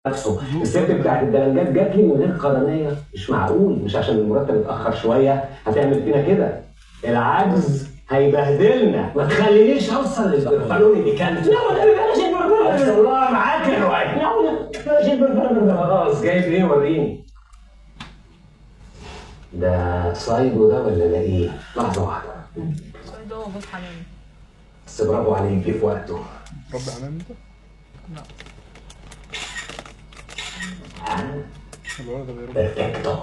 نفسه. الست بتاعت الدلنجات جات لي من غير قرنيه، مش معقول. مش عشان المرتب اتاخر شويه هتعمل فينا كده. العجز هيبهدلنا. ما تخلينيش اوصل للبرفانوني دي كانت. لا والنبي بلاش البرفانوني. الله معاك يا لؤي. لا بلاش البرفانوني. خلاص جايب ايه وريني. ده صايدو ده ولا لاقيه؟ لحظه واحده. صايدو جوز حمام. بس برافو عليك، جه في وقته. رب حمام انت؟ لا. بيرفكتو.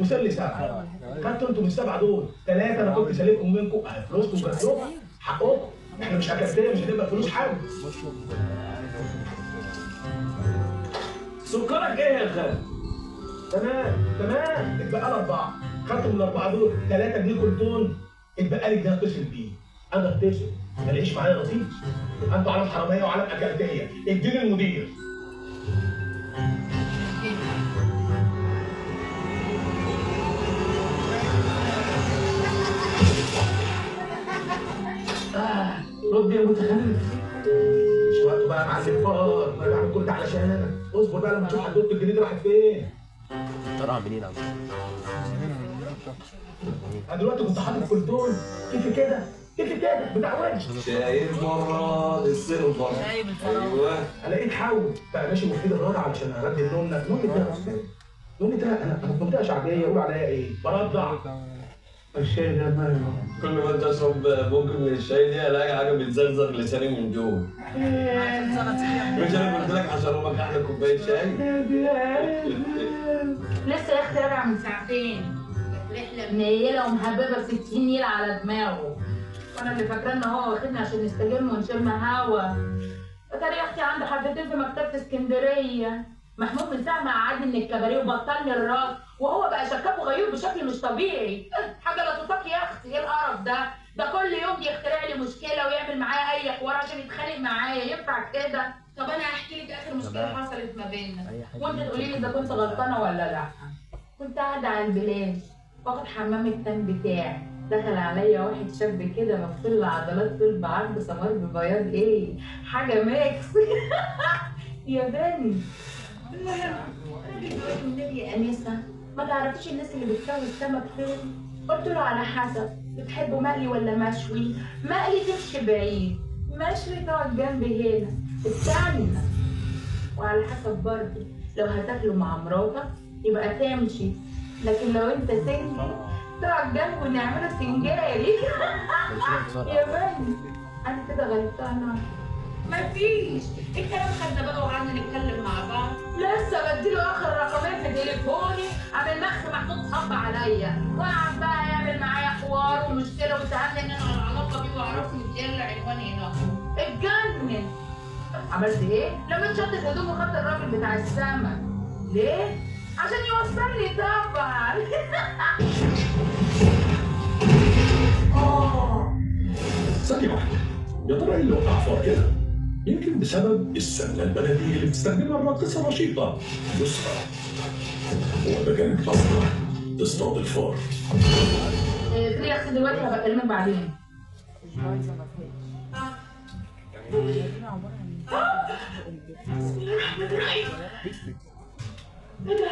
مسلي سبعه. خدتوا انتوا من السبعه دول ثلاثه انا كنت سالبكم منكم فلوسكم جاتلكم حقكم. احنا مش اكاديميه، مش هنبقى فلوس حاجه. سكرك ايه يا خالد؟ تمام اتبقى لي اربعه. خدتوا من الاربعه دول 3 جنيه كل طن. اتبقى لي جنيه اتصل بيه. انا اتصل ما الاقيش معايا رصيد. يبقى انتوا علام حراميه وعلام اكاديميه. اديني المدير. رد يا متخلف. مش وقته بقى يا معلم فار. انا بعمل كل ده علشانك. اصبر بقى لما تشوف حدوته الجديد راحت فين. طلع منين يا عم؟ انا دلوقتي كنت حاطط كلتون كيف كده بتعودش. شايف مرة السلم بره. شايب الفراغ. ايوه الاقيه تحول بقى ماشي مفيد الراجع علشان اردد نومنا. نومي ده يا استاذ. نومي ده انا في منطقه شعبيه يقولوا عليا ايه؟ برضع. الشاي ده ماله؟ كل ما انت اشرب بوك من الشاي دي الاقي حاجه بتزغزغ لساني من جوه. مش انا قلت لك هشربك احلى كوبايه شاي؟ لسه يا اختي راجع من ساعتين. رحله منيله ومهببه ب60 نيل على دماغه. وانا اللي فاكره ان هو واخدني عشان نستجم ونشم هوا. اتاري يا اختي عنده حبتين في مكتبه اسكندريه. محمود من ساعه ما قعدني من الكباريه وبطلني الراس وهو بقى شكاك وغيور بشكل مش طبيعي. حاجه لا تطاق يا اختي. ايه القرف ده؟ ده كل يوم يخترع لي مشكله ويعمل معايا اي حوار عشان يتخانق معايا. ينفع كده؟ طب انا هحكي لك اخر مشكله حصلت ما بيننا وانت تقولي لي اذا كنت غلطانه ولا لا. كنت قاعده على البلاج واخد حمام التان بتاعي. دخل عليا واحد شاب كده مغسول العضلات طول بعرض سمار ببياض ايه حاجه ميكس. ياباني. المهم النبي يا انسه ما تعرفيش الناس اللي بتسوي السمك فين؟ قلت له على حسب. بتحبه مقلي ولا مشوي؟ مقلي تمشي بعيد، مشوي تقعد جنبي هنا. استنى. وعلى حسب برضه لو هتاكله مع مراتك يبقى تمشي، لكن لو انت سنجل تقعد جنبه نعمله سنجاري. يا بني انا كده غلطانه؟ مفيش. الكلام خدنا بقى وقعدنا نتكلم مع بعض. لسه بديله اخر رقمين في تليفوني عامل مخ محمود صب عليا وقعد بقى يعمل معايا حوار ومشكله وسالني ان انا على العلاقه بيه واعرفه مديله عنواني هنا. اتجنن. عملت ايه؟ لما شطت هدومه وخدت الراجل بتاع السمك. ليه؟ عشان يوصلني طبعا. ثانية واحدة، يا ترى ايه اللي وقع فار كده؟ يمكن بسبب السمنة البلدي اللي بتستخدمها الراقصة رشيقة يسرى. ولا كانت قصدها تصطاد الفار؟ في يا اختي دلوقتي هبقى اكلمك بعدين. بسم الله الرحمن الرحيم. ايه ده؟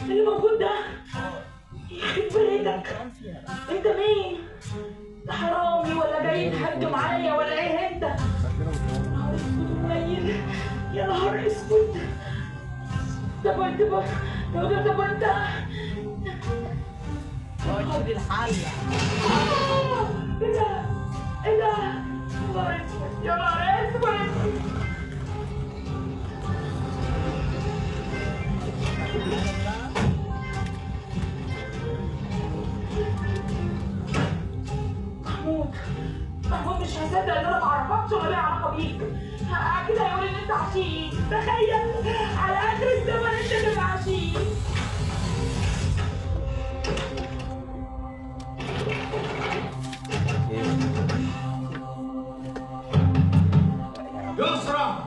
اللي موجود ده؟ يخرب بيتك. انت مين؟ ده حرامي ولا جاي تهجم معايا ولا ايه انت؟ نهار اسود ومنيل. يا نهار اسود. طب انت خد الحله. ايه ده؟ ايه ده؟ يا نهار اسود يا نهار اسود. محمود مش هصدق ان انا ما اعرفكش ولا ليا علاقه بيك. اكيد هيقول ان انت عشيق. تخيل على اخر الزمن انت تبقى عشيق. يسرى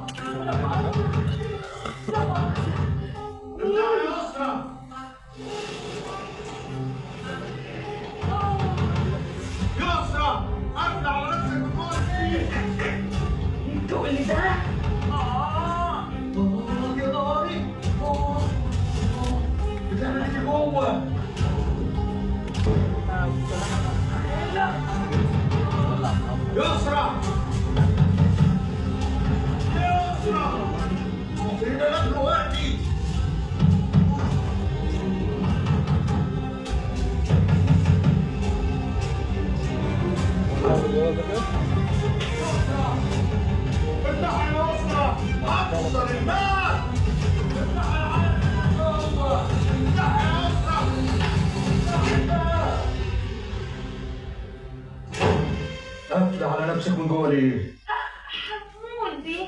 يسرى ارجع على نفسك بالموت. تقول لي ده؟ قافل على نفسك من جوه ليه؟ حمود دي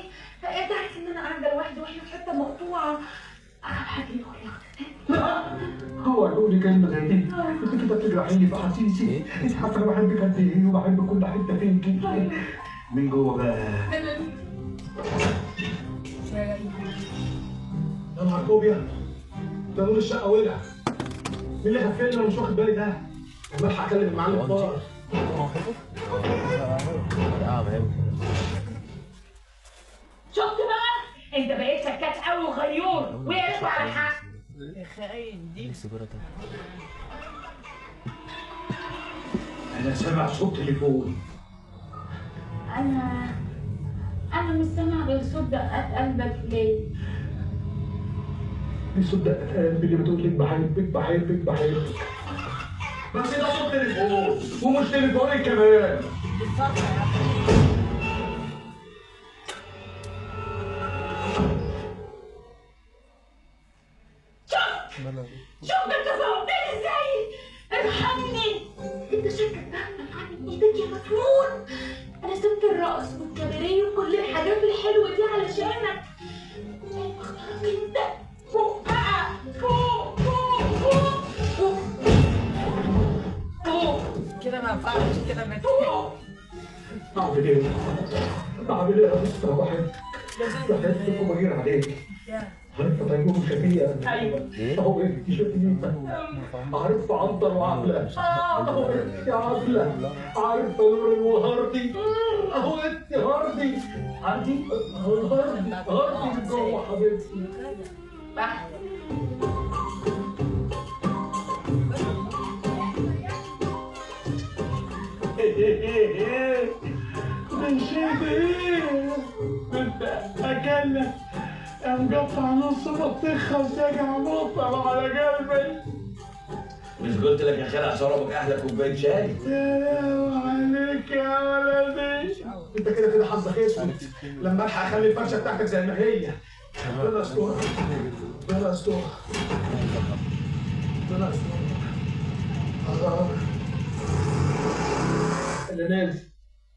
انت عارف ان انا قاعده لوحدي واحنا في حته مقطوعه. انا بحكي هو قالوا لي كلمه زي دي، انت كده بتجرحيني في احاسيسي، انت عارفه انا بحبك قد ايه وبحب كل حته فيكي. من جوه بقى. يا نهار كوبيا، ده لون الشقه ولع. مين اللي غفلنا ومش واخد بالي ده؟ بلحق اكلم المعلم طاهر. شفت بقى؟ انت بقيت سكات قوي وغيور ويا ريت على حق. خاين دي. انا سامع صوت تليفون. انا مش سامع غير صوت دقات قلبك ليه؟ دي صوت دقات قلبي اللي بتقول لك بحبك بحبك بحبك. بس ده صوت تليفون ومش تليفوني كمان. شوف انت صوتني ازاي؟ ارحمني. انت شكلك دهنك عن ايدك يا مجنون. انا سبت الرقص والكباريه وكل الحاجات الحلوه دي علشانك. انا بختارك انت. فوق بقى، فوق فوق فوق فوق. كده ما ينفعش كده ما اعمل ايه؟ اعمل ايه يا مستر؟ بحبك وبغير عليك. عارفه طيور وشفيه؟ ايوه. اهو انت شفيه. عارفه عنتر وعقله؟ اهو انت عقله. عارفه نور الوهاردي؟ اهو انت هاردي. هاردي من جوه حبيبتي. نشيت ايه؟ انت اكلك مقطع نص بطيخه وساجع مطر على قلبي. مش قلت لك يا خالع شربك احلى كوبايه شاي؟ يا عليك يا ولدي. انت كده كده حظك اسود. لما الحق اخلي الفرشه بتاعتك زي ما هي. ربنا يسترها. ربنا يسترها. ربنا يسترها. اللي نازل.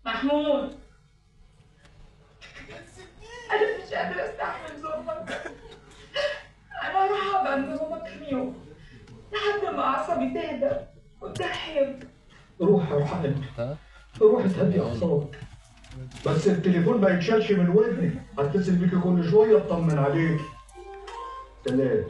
محمود، انا مش قادره استحمل ظلمك. انا هروح ابقى من ظلمك كام يوم لحد ما اعصابي تهدى وتحب. روح يا حبيبي، روح تهدي اعصابك. بس التليفون ما يتشالش من ودني، هتصل بيكي كل شويه اطمن عليك. سلام.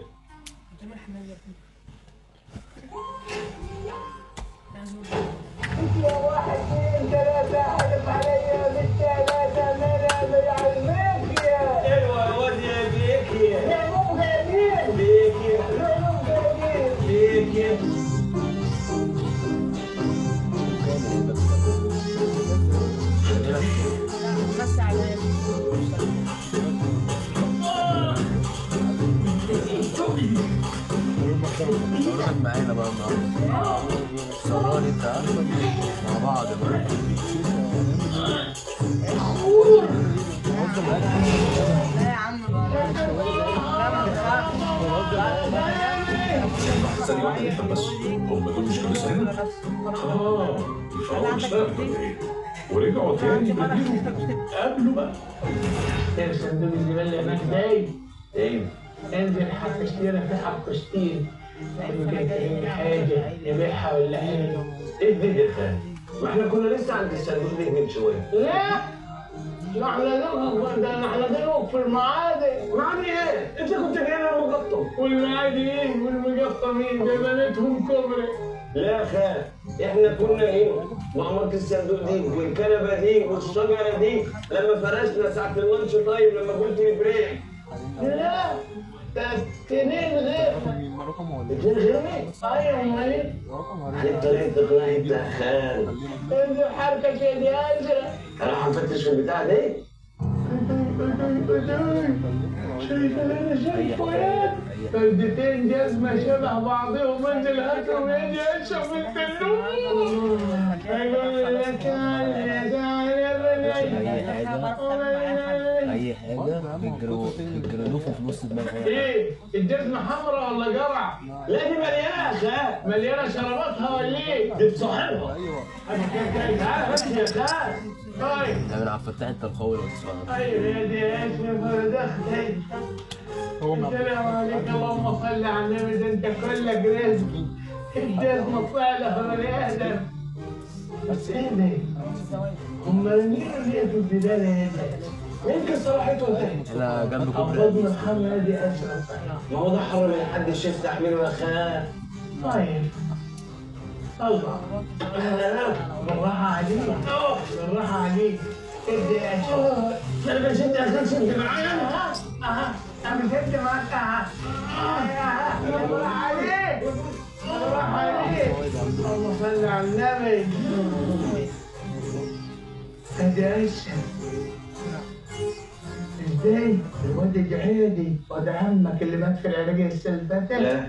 يا واحد اثنين ثلاثة حلف عليا بالثلاثة ما انا بعلمك يا. ايوه يا واد يا بيكي. يا مو غادين. بيكي. يا مو غادين. بيكي. بس على صورك معانا بقى النهارده. صوراني انت مع بعض بقى. لا يا عم ثانية واحدة نفهم بس، هم دول مش كانوا سنة؟ الفراغ اشتغل ولا ايه؟ ورجعوا تاني بديهم قابلوا بقى. ترسم دول الجبال اللي هناك ازاي؟ ايه؟ انزل حبشتينا في حبشتين. يمكن حاجة يبيعها ولا حاجة. ايه دي يا خالد؟ ما احنا كنا لسه عند الصندوق ده من شويه. لا احنا دلوقتي في المعادي. معادي ايه؟ انت كنت جاي لنا مقطم. والمعادي ايه والمقطمين ده بنتهم كبرى. لا يا خالد، احنا كنا هنا وعملت الصندوق دي والكنبه دي والشجره دي لما فرشنا ساعه اللانش تايم لما قلت لي بريك. لا ده اتنين غير. اتنين غير مين؟ ايوه امال ايه؟ عليك طريقه تقنعي انت يا خالد. انزل حركة كده انزل. اروح افتش في البتاع دي. شايف اللي انا شايفه يا فردتين جزمه شبه بعضهم انزل هاتهم يدي اشرب التنور اقول لك اي حاجه بيجروا في نص دماغها. ايه الجزمه حمراء ولا قرع؟ لا دي مليانه يا خال. مليانه شرباتها ولا ايه؟ دي بصاحبها. انا كده تعال بس يا خال. طيب ده من عبد الفتاح انت القوي لو تسمعها. ايوه يا دي اشرف دخلي. السلام عليك اللهم صل على النبي ده انت كلك رزق. الجزمه صالح بني ادم. بس ايه ده؟ هم مين اللي في البدايه هنا؟ يمكن صلاحيته انتهت. انا جنب كوبري عبدنا محمد يا اشرف. ما هو ده حر من محدش يستحمله يا خال. طيب الله بالراحة عليك بالراحة عليك ادي يا اشرف. انا بشد يا خال شد معايا. انا بشد معاك بالراحة عليك بالراحة عليك. اللهم صل على النبي. ادي يا اشرف. ازاي؟ الواد الجحيدي واد عمك اللي مات في العلاج السنة اللي فاتت؟ لا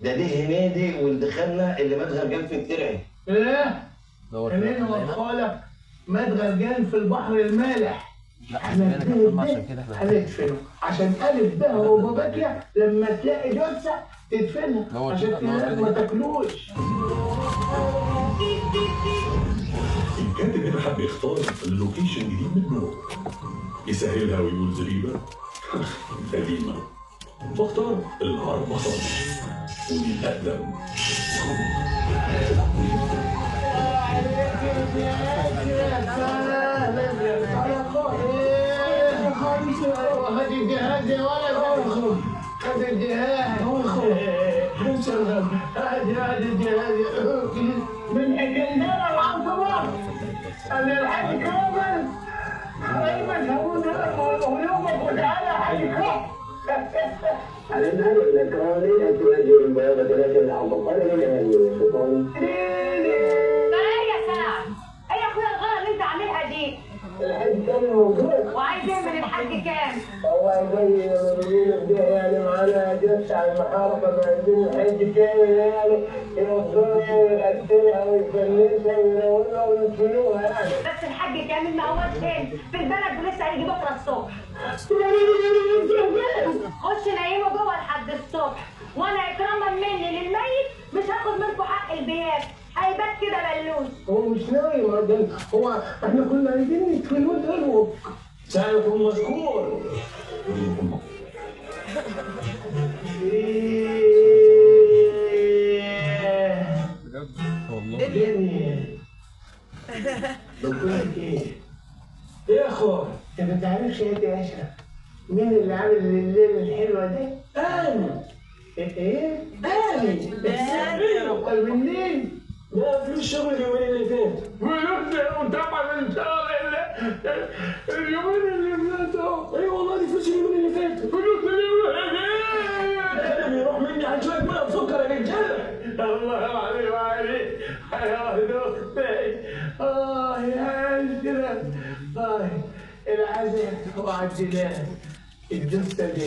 ده دي هنيدي ولد خالنا اللي مات غرقان في الترعه. لا هنيدي وخالك مات غرقان في البحر المالح. لا احنا عشان كده احنا هندفنه عشان ألف ده وباباكيا لما تلاقي جثة تدفنها عشان ما تاكلوش. الكاتب هنا حب يختار اللوكيشن جديد من نوع يسهلها ويقول زريبة قديمة، فاختار العربخة ودي الأقدم. هذه الجهاز يا ولد هذا الجهاز هذا الجهاز من الجندرة العنصبات أنا الحاج كامل دايما هقول يومك وتعالى حاج كامل. على النهار الكرامي أتواجه البياضة ثلاثة العبقرة من الشيطان. ايه يا سعد؟ ايه يا اخويا الغلط اللي انت عاملها دي؟ الحاج كان موجود. وعايز ايه من الحاج كام؟ والله زي ما بيقولوا كده يعني معانا جثة على المحاربة ما عندنا الحاج كان يعني يوصلها ويغسلها ويفنشها وينورها ويدفنوها يعني. بس الحاج كامل ما هوش فين؟ في البلد ولسه هيجي بكره الصبح. خش نايمه جوه لحد الصبح وانا اكراما مني للميت مش هاخد منكم حق البيات. هيبات كده بلوش. هو مش نايم راجل، هو احنا كنا عايزين ندفنوه دلوقتي. سعيكم مشكور. والله بقول لك ايه يا اخو، انت ما تعرفش يا اشرف مين اللي عامل الليله الحلوه دي؟ انا. ايه؟ انا. قال منين؟ ده فلوس شغل اليومين اللي فاتوا. فلوس طبعا ان شاء الله اليومين اللي فاتوا. اي والله دي فلوس اليومين اللي فاتوا. فلوس اليومين اللي كلام يروح مني على شويه ميه بسكر يا رجاله. الله عليك وعليك يا اختي. يا اشرف. العزاء وعديناها. الجثه دي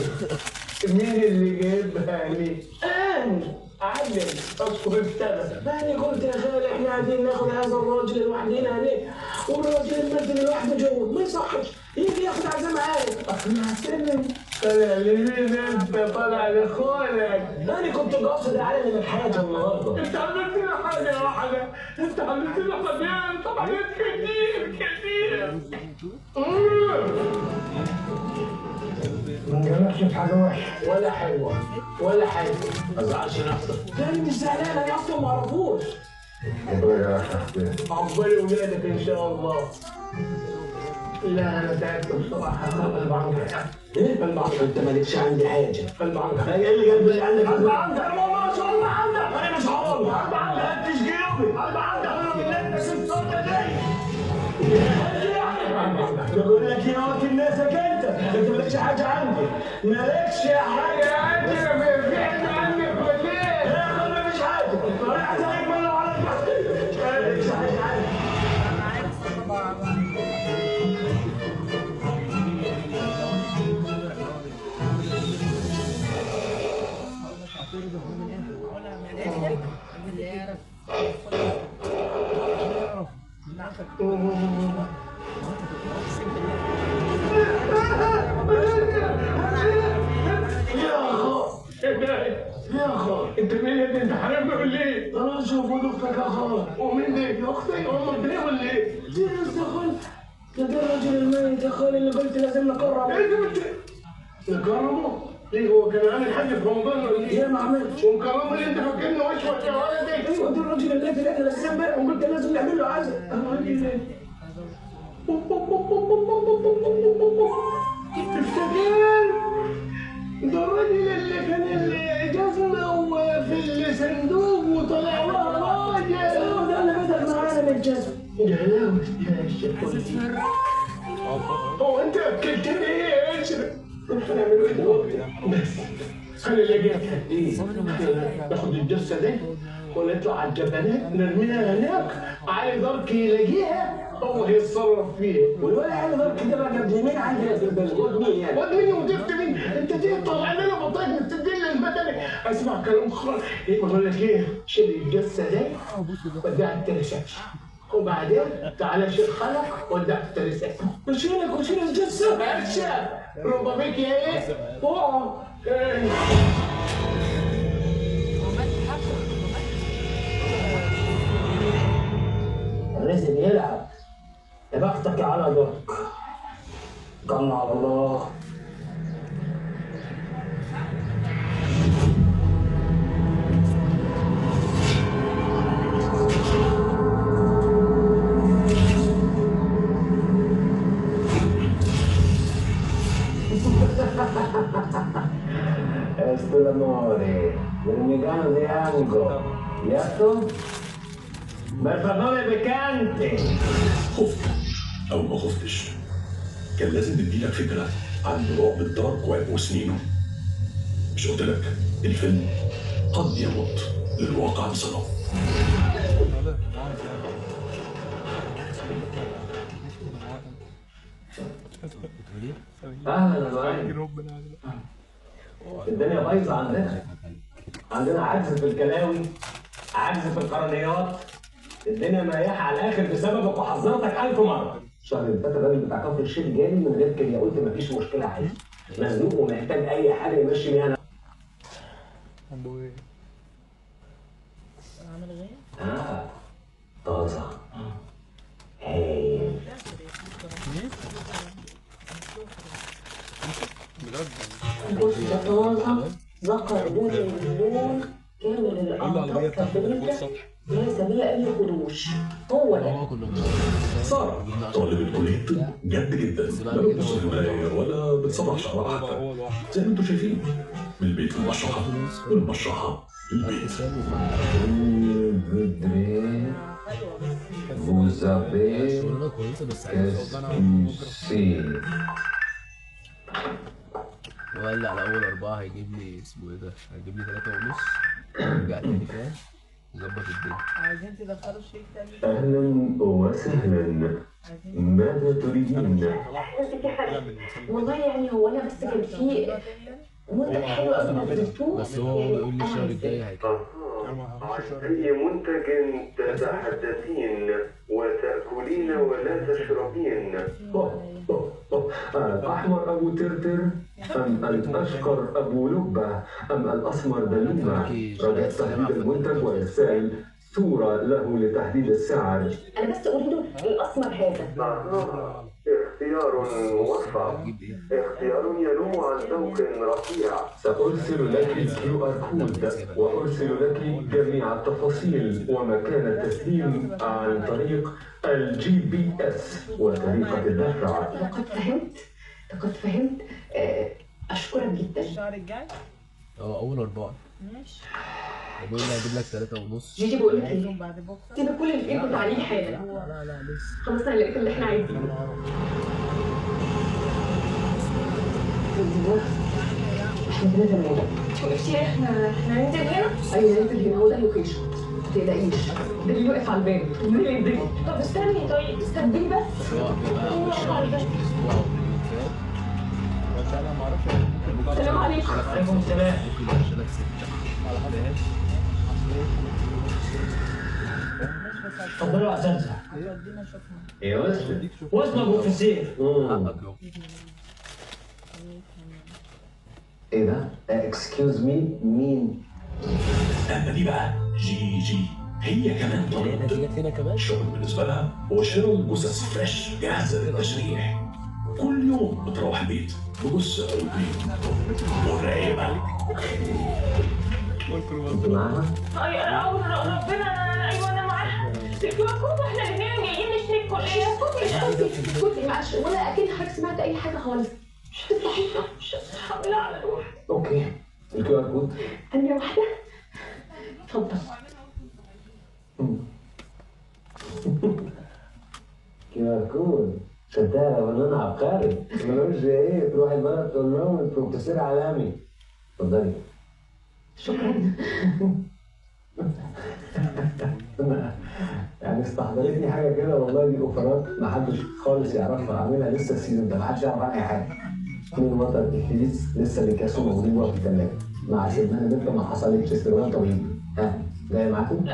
مين اللي جايبها لي؟ انا. علم اذكر السبب. ماني قلت يا خالي احنا قاعدين ناخد هذا الراجل لوحدنا هناك والراجل المجد لوحده جوه ما يصحش يجي ياخد عزاء معايا. اقنع سلم. طالع لمين انت؟ طالع لاخوانك. ماني كنت قاصد العالم من حياتي النهارده. انت عملت لنا حاجه واحده. انت عملت لنا حاجات طبعا كتير. ما جربتش في حاجه وحشه ولا حلوه ولا حاجه. ما تزعلش نفسك. انا مش زعلان انا اصلا ما اعرفوش. عقبال ولادك ان شاء الله. لا انا تعبت بصراحه. البعنكه. ايه؟ البعنكه انت مالكش عندي حاجه. البعنكه. ايه اللي جنب اللي عندك؟ البعنكه ما شاء الله عندك. انا مش هقول. البعنكه قدش جيوبي. البعنكه انا من انت شفت صوتك جاي. بقول لك يا وقت الناسك انت مالكش حاجه عندي. مالكش حاجه عندي. في حاجه عندك ولا ايه؟ لا انا مش حاجه. انا عايز اكمل على مالكش حاجه عندي. انت مين يا ابني؟ انت حرامي ولا ايه؟ انا اشوف ولد اختك يا خال. ومين دي؟ يا اختي امك دي ولا ايه؟ دي يا خال، ده الراجل الميت يا خال اللي قلت لازم نكرمه. ايه ده نكرمه؟ ليه هو كان عامل حاجه في رمضان ولا ايه؟ لا ما عملتش. ومكرمه اللي انت فاكرني وشوش يا ولدي؟ ايوه ده الراجل اللي في الاكل اساسا امبارح وقلت لازم نعمل له عزاء. تفتكر ده الراجل اللي كان اللي جزمه في الصندوق وطلع ورا راجل. ده انا بدأ معانا بالجزم. جلاوي يا شيخ. هو انت اكلتني ايه يا اشرف؟ هنعمل ايه دلوقتي؟ بس انا اللي جبتها ايه؟ ناخد الجثه دي ونطلع على الجبانات نرميها هناك، علي درك يلاقيها هو هيتصرف فيها. والولد علي درك ده بقى ابن مين عندنا في البلد؟ واد مين يعني؟ واد مين وضفت مين؟ انت دي طالع لنا بطايق من التدليل المدني. اسمع كلام خالص. بقول لك ايه؟ شيل الجثه دي وديها الترسكش. وبعدين تعالى شيل خلق ودع في الترسكش. وشيلك وشيل الجثه. باشا ربا بيك يا ايه؟ اقعد. لازم يلعب. يا بختك يا على درك. قلنا على الله. Esto è l'amore, del megano di Ango. Yato? Per favore beccante! خفت او ما خفتش، كان لازم نديلك فكره عن رعب الدارك ويب وسنينه. مش قلت لك الفيلم قد يمت للواقع بصله. اهلا وسهلا. الدنيا بايظه عندنا عجز في الكلاوي، عجز في القرنيات، الدنيا مريحه على الاخر بسببك وحذرتك 1000 مره. الشهر اللي فات الراجل بتاع كفر الشيخ جالي من غير كده، قلت مفيش مشكله عادي، مزنوق ومحتاج اي حاجه يمشي بيها. عنده ايه؟ عامل غير؟ طازه هايل. بص ده طازة ذكر لون اللون كامل الأنطاق كبريتة ليس بها أي خدوش. هو ده. سارة طالب الكلية الطب جد جدا، لا بتبص في المراية ولا بتصبح شعرها حتى، زي ما انتم شايفين، من البيت للمشرحة والمشرحة للبيت. Vous avez ولا على اول 4 هيجيب لي اسمه ايه ده؟ هيجيب لي 3.5 ارجع تاني فاهم؟ ظبط الدنيا. عايزين تدخلوا شريك تاني؟ أهلا وسهلا، ماذا تريدين؟ والله يعني هو أنا بس كان في منتج حلو قوي نزلتوه. بس هو بيقول لي الشهر الجاي هيكون. عن أي منتج تتحدثين وتأكلين ولا تشربين؟ الأحمر أبو ترتر أم الأشقر أبو لبة أم الأسمر دلومة؟ رجاء تحديد المنتج وإرسال صورة له لتحديد السعر. أنا بس أريد الأسمر هذا. اختيار موفق، اختيار ينم عن ذوق رفيع. سأرسل لك QR كود وأرسل لك جميع التفاصيل ومكان التسليم عن طريق الGPS وطريقة الدفع. لقد فهمت. أشكرك جدا. الشهر الجاي؟ اول 4 ماشي. بيقول لي هجيب لك 3.5. جيجي بقول لك إيه؟ بعد بكره؟ سيب كل اللي فيه عليه حالا. لا لسه. خلاص أنا لقيت اللي إحنا عايزينه. احنا كده تمام. شوفي احنا هننزل هنا؟ ايوه هننزل هنا، هو ده اللوكيشن. ما تقلقيش، ده اللي واقف على الباب. انزلي انزلي. طب استني طيب استني بس. السلام عليكم. عليكم السلام. ممكن اشيلك 6 على حسب. اتفضلوا يا اساتذه. ودينا شفنا. يا وسلم. واسمه ابو فسير. حقك اهو. إيه ده؟ Excuse me مين؟ اما دي بقى جي هي كمان طلبت جت هنا كمان. الشغل بالنسبه لها هو شراء جثث فريش جاهزه للتشريح. كل يوم بتروح البيت بجثه او اتنين مرعبه. انت معاها؟ ربنا ايوه انا معاها. احنا الاثنين جايين نشتري كليه. اسكتي معلش ولا اكيد حضرتك سمعت اي حاجه خالص. مش هتفتحي لا على روحي. اوكي الكيو ار كود. ثانيه واحده. اتفضل. كيو ار كود. صدقني لو انا عبقري ملوش ايه تروح البلد تقول لهم البروفيسور عالمي. اتفضلي. شكرا. يعني استحضرتني حاجه كده والله، دي اوفرات ما حدش خالص يعرفها، عاملها لسه السيزون ده ما حدش يعرف عنها اي حاجه. كل مطر الفليس لسه بيكاسو موجودين جوه في الثلاجه مع سيبنا بنت ما حصلتش استخدام طويل. ها جاي معاكم؟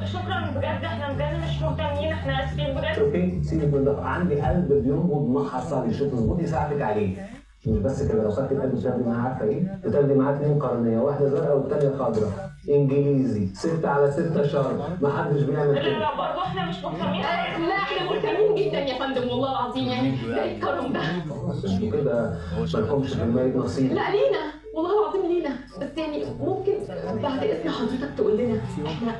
شكرا بجد، احنا بجد مش مهتمين، احنا اسفين بجد. اوكي سيبك من ده، عندي قلب بينبض ما حصلش تظبطي يساعدك عليه. مش بس كده، لو خدت القلب بتاخدي معاه عارفه ايه؟ بتاخدي معاه 2 قرنيه، واحده زرقاء والثانيه خضراء. انجليزي 6 على 6 شهر، ما حدش بيعمل كده. لا برضه احنا مش مهتمين. لا احنا مهتمين جدا يا فندم والله العظيم، يعني ايه الكرم ده؟ انتوا كده مالكمش في الميت نصيب. لا لينا والله العظيم لينا، بس يعني ممكن بعد اذن حضرتك تقول لنا احنا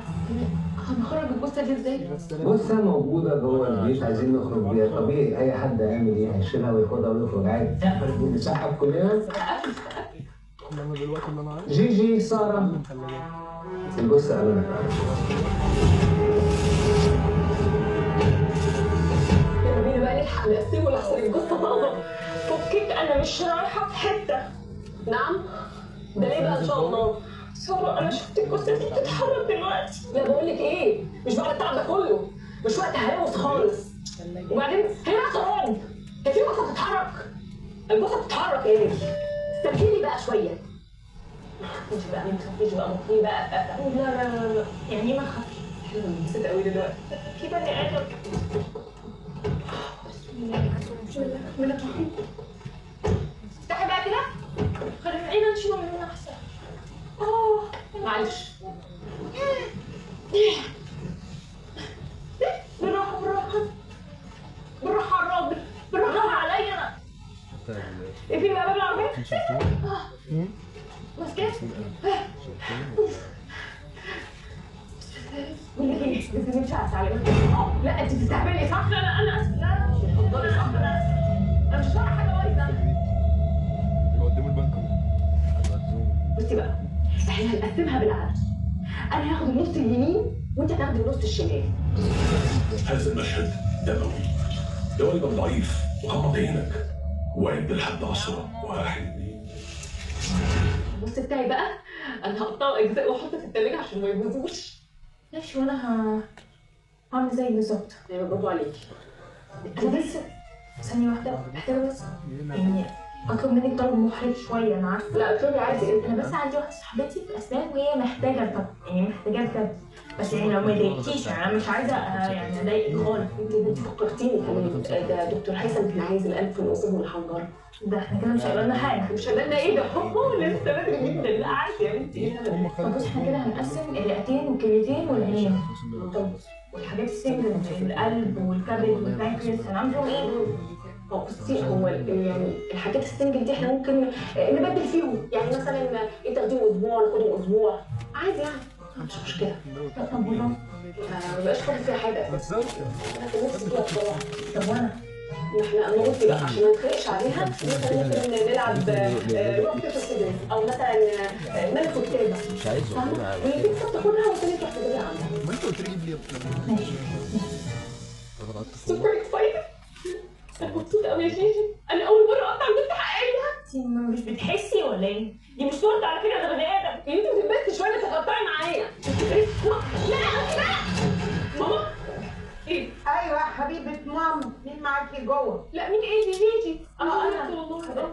هنخرج الجثه دي ازاي؟ جثه موجوده جوه البيت عايزين نخرج بيها، طبيعي اي حد هيعمل ايه؟ هيشيلها وياخدها ويخرج عادي. نسحب كلنا. جي ساره الجثه امامك. يلا بينا بقى نلحق نقسمه لحسن الجثه طازه. فكك انا مش رايحه في حته. نعم؟ ده ليه بقى ان شاء الله؟ ساره انا شفت الجثه دي بتتحرك دلوقتي. لا بقول لك ايه، مش بعد التعب ده كله، مش وقت هلاوس خالص. وبعدين هي اعتراض، هي في جثه بتتحرك؟ الجثه بتتحرك ايه؟ استرجلي بقى شويه. انت بقى ما تخافيش بقى، مطلوب بقى. لا يعني ما اخافش. نسيت قوي دلوقتي. في بني ادم. بسم الله الرحمن. افتحي بقى كده. خلينا نشيله من هنا احسن. معلش. بالراحه بالراحه على الراجل، بالراحه عليا انا. ايه في بقى باب العربيه؟ ماسكاه؟ بقول لك ايه، بس مش على لا انت بتستهبلي صح؟ لا انا اسف. لا اتفضلي صح. انا مش فاهمه حاجه بايظه. قدام البنك. بصي بقى، احنا هنقسمها بالعدل. انا هاخد النص اليمين وانت هتاخد النص الشمال. هذا المشهد دموي. ده والدك ضعيف وغمض عينك وعد لحد 10 1 النص بتاعي بقى انا هقطعه اجزاء واحطه في التلاجة عشان ما يبوظوش. ماشي وانا هعمل زي بالظبط. ايوه برافو عليكي. انا بس ثانيه واحده محتاجه بس يعني اطلب منك طلب محرج شويه. انا عارفه. لا اطلبي عادي. انا بس عندي واحده صاحبتي في اسنان وهي محتاجه طب يعني محتاجه بجد، بس يعني لو ما ضايقتيش يعني انا مش عايزه يعني اضايقك خالص. انت فكرتيني كمان، ده دكتور هيثم كان عايز الانف والقصب والحنجره. ده احنا كده مش هيبقى حاجه. مش هبالنا ايه ده؟ لسه بدري جدا. لا عادي يا بنتي. طب بص احنا كده هنقسم الرئتين والكليتين والعينين. طب والحاجات السنجل القلب والكبد والبنكرياس هنعملهم ايه؟ بصي هو يعني الحاجات السنجل دي احنا ممكن نبدل فيهم، يعني مثلا انت تاخديهم اسبوع ناخدهم اسبوع عادي يعني مش مشكله. طب والله ما بقاش فاضي فيها حاجه اساسا. انا كان نفسي فيها بصراحه. طب وانا احنا نغطي بقى عشان ما نتخانقش عليها. مثلا ممكن نلعب ربط في الصدر او مثلا ملك وكتابه. مش عايز فاهمه؟ واللي تكسب تاخدها والتاني تروح تجيبها عندها. ما انت قلت لي جيب لي ماشي. سوبر اكسايتد. انا مبسوطه قوي يا جيجي، انا اول مره اقطع بنت حقيقيه. انت مش بتحسي ولا ايه؟ دي مش تورته على فكره، ده بني ادم. انت بتتبسطي شويه تقطعي معايا. لا ماما ايه؟ ايوه حبيبه ماما، مين معاكي جوه؟ لا مين ايه دي جيجي؟ انا والله.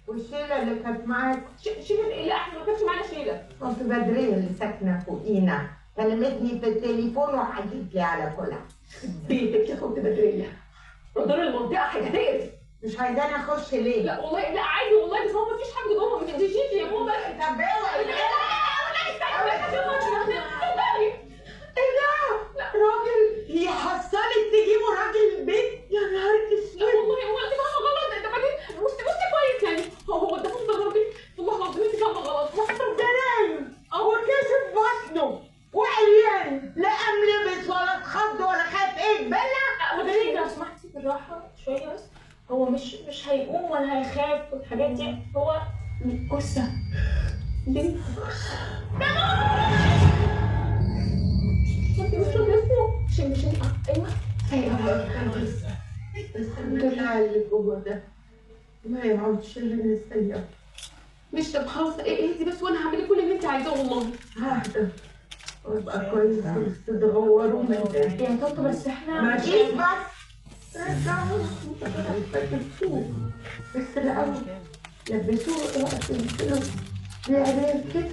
والشيله اللي كانت معاك؟ شيله ايه؟ لا احنا ما كانش معانا شيله. كنت بدريه اللي ساكنه فوقينا، كلمتني في التليفون وحكيت لي على كلها. بيتك يا خبز بدريه، رادار المنطقه حاجه تقرف. مش عايزاني اخش ليه؟ لا والله لا عادي والله، بس هو مفيش حد جوه. دي جيجي يا ماما. طب اوعي. لا دي هو جثة بنت شم ايوه الحمد لله على اللي جوه ده ما يعودش الا من السيئة. مش طب خلاص اهدي بس وانا هعمل كل اللي انت عايزاه والله. ههدى وابقى كويس بس تتغوروا من ده. يا طنط بس احنا ماشي بس رجعوا لبسوه بس الأول لبسوه وقت الفلوس بعدين كده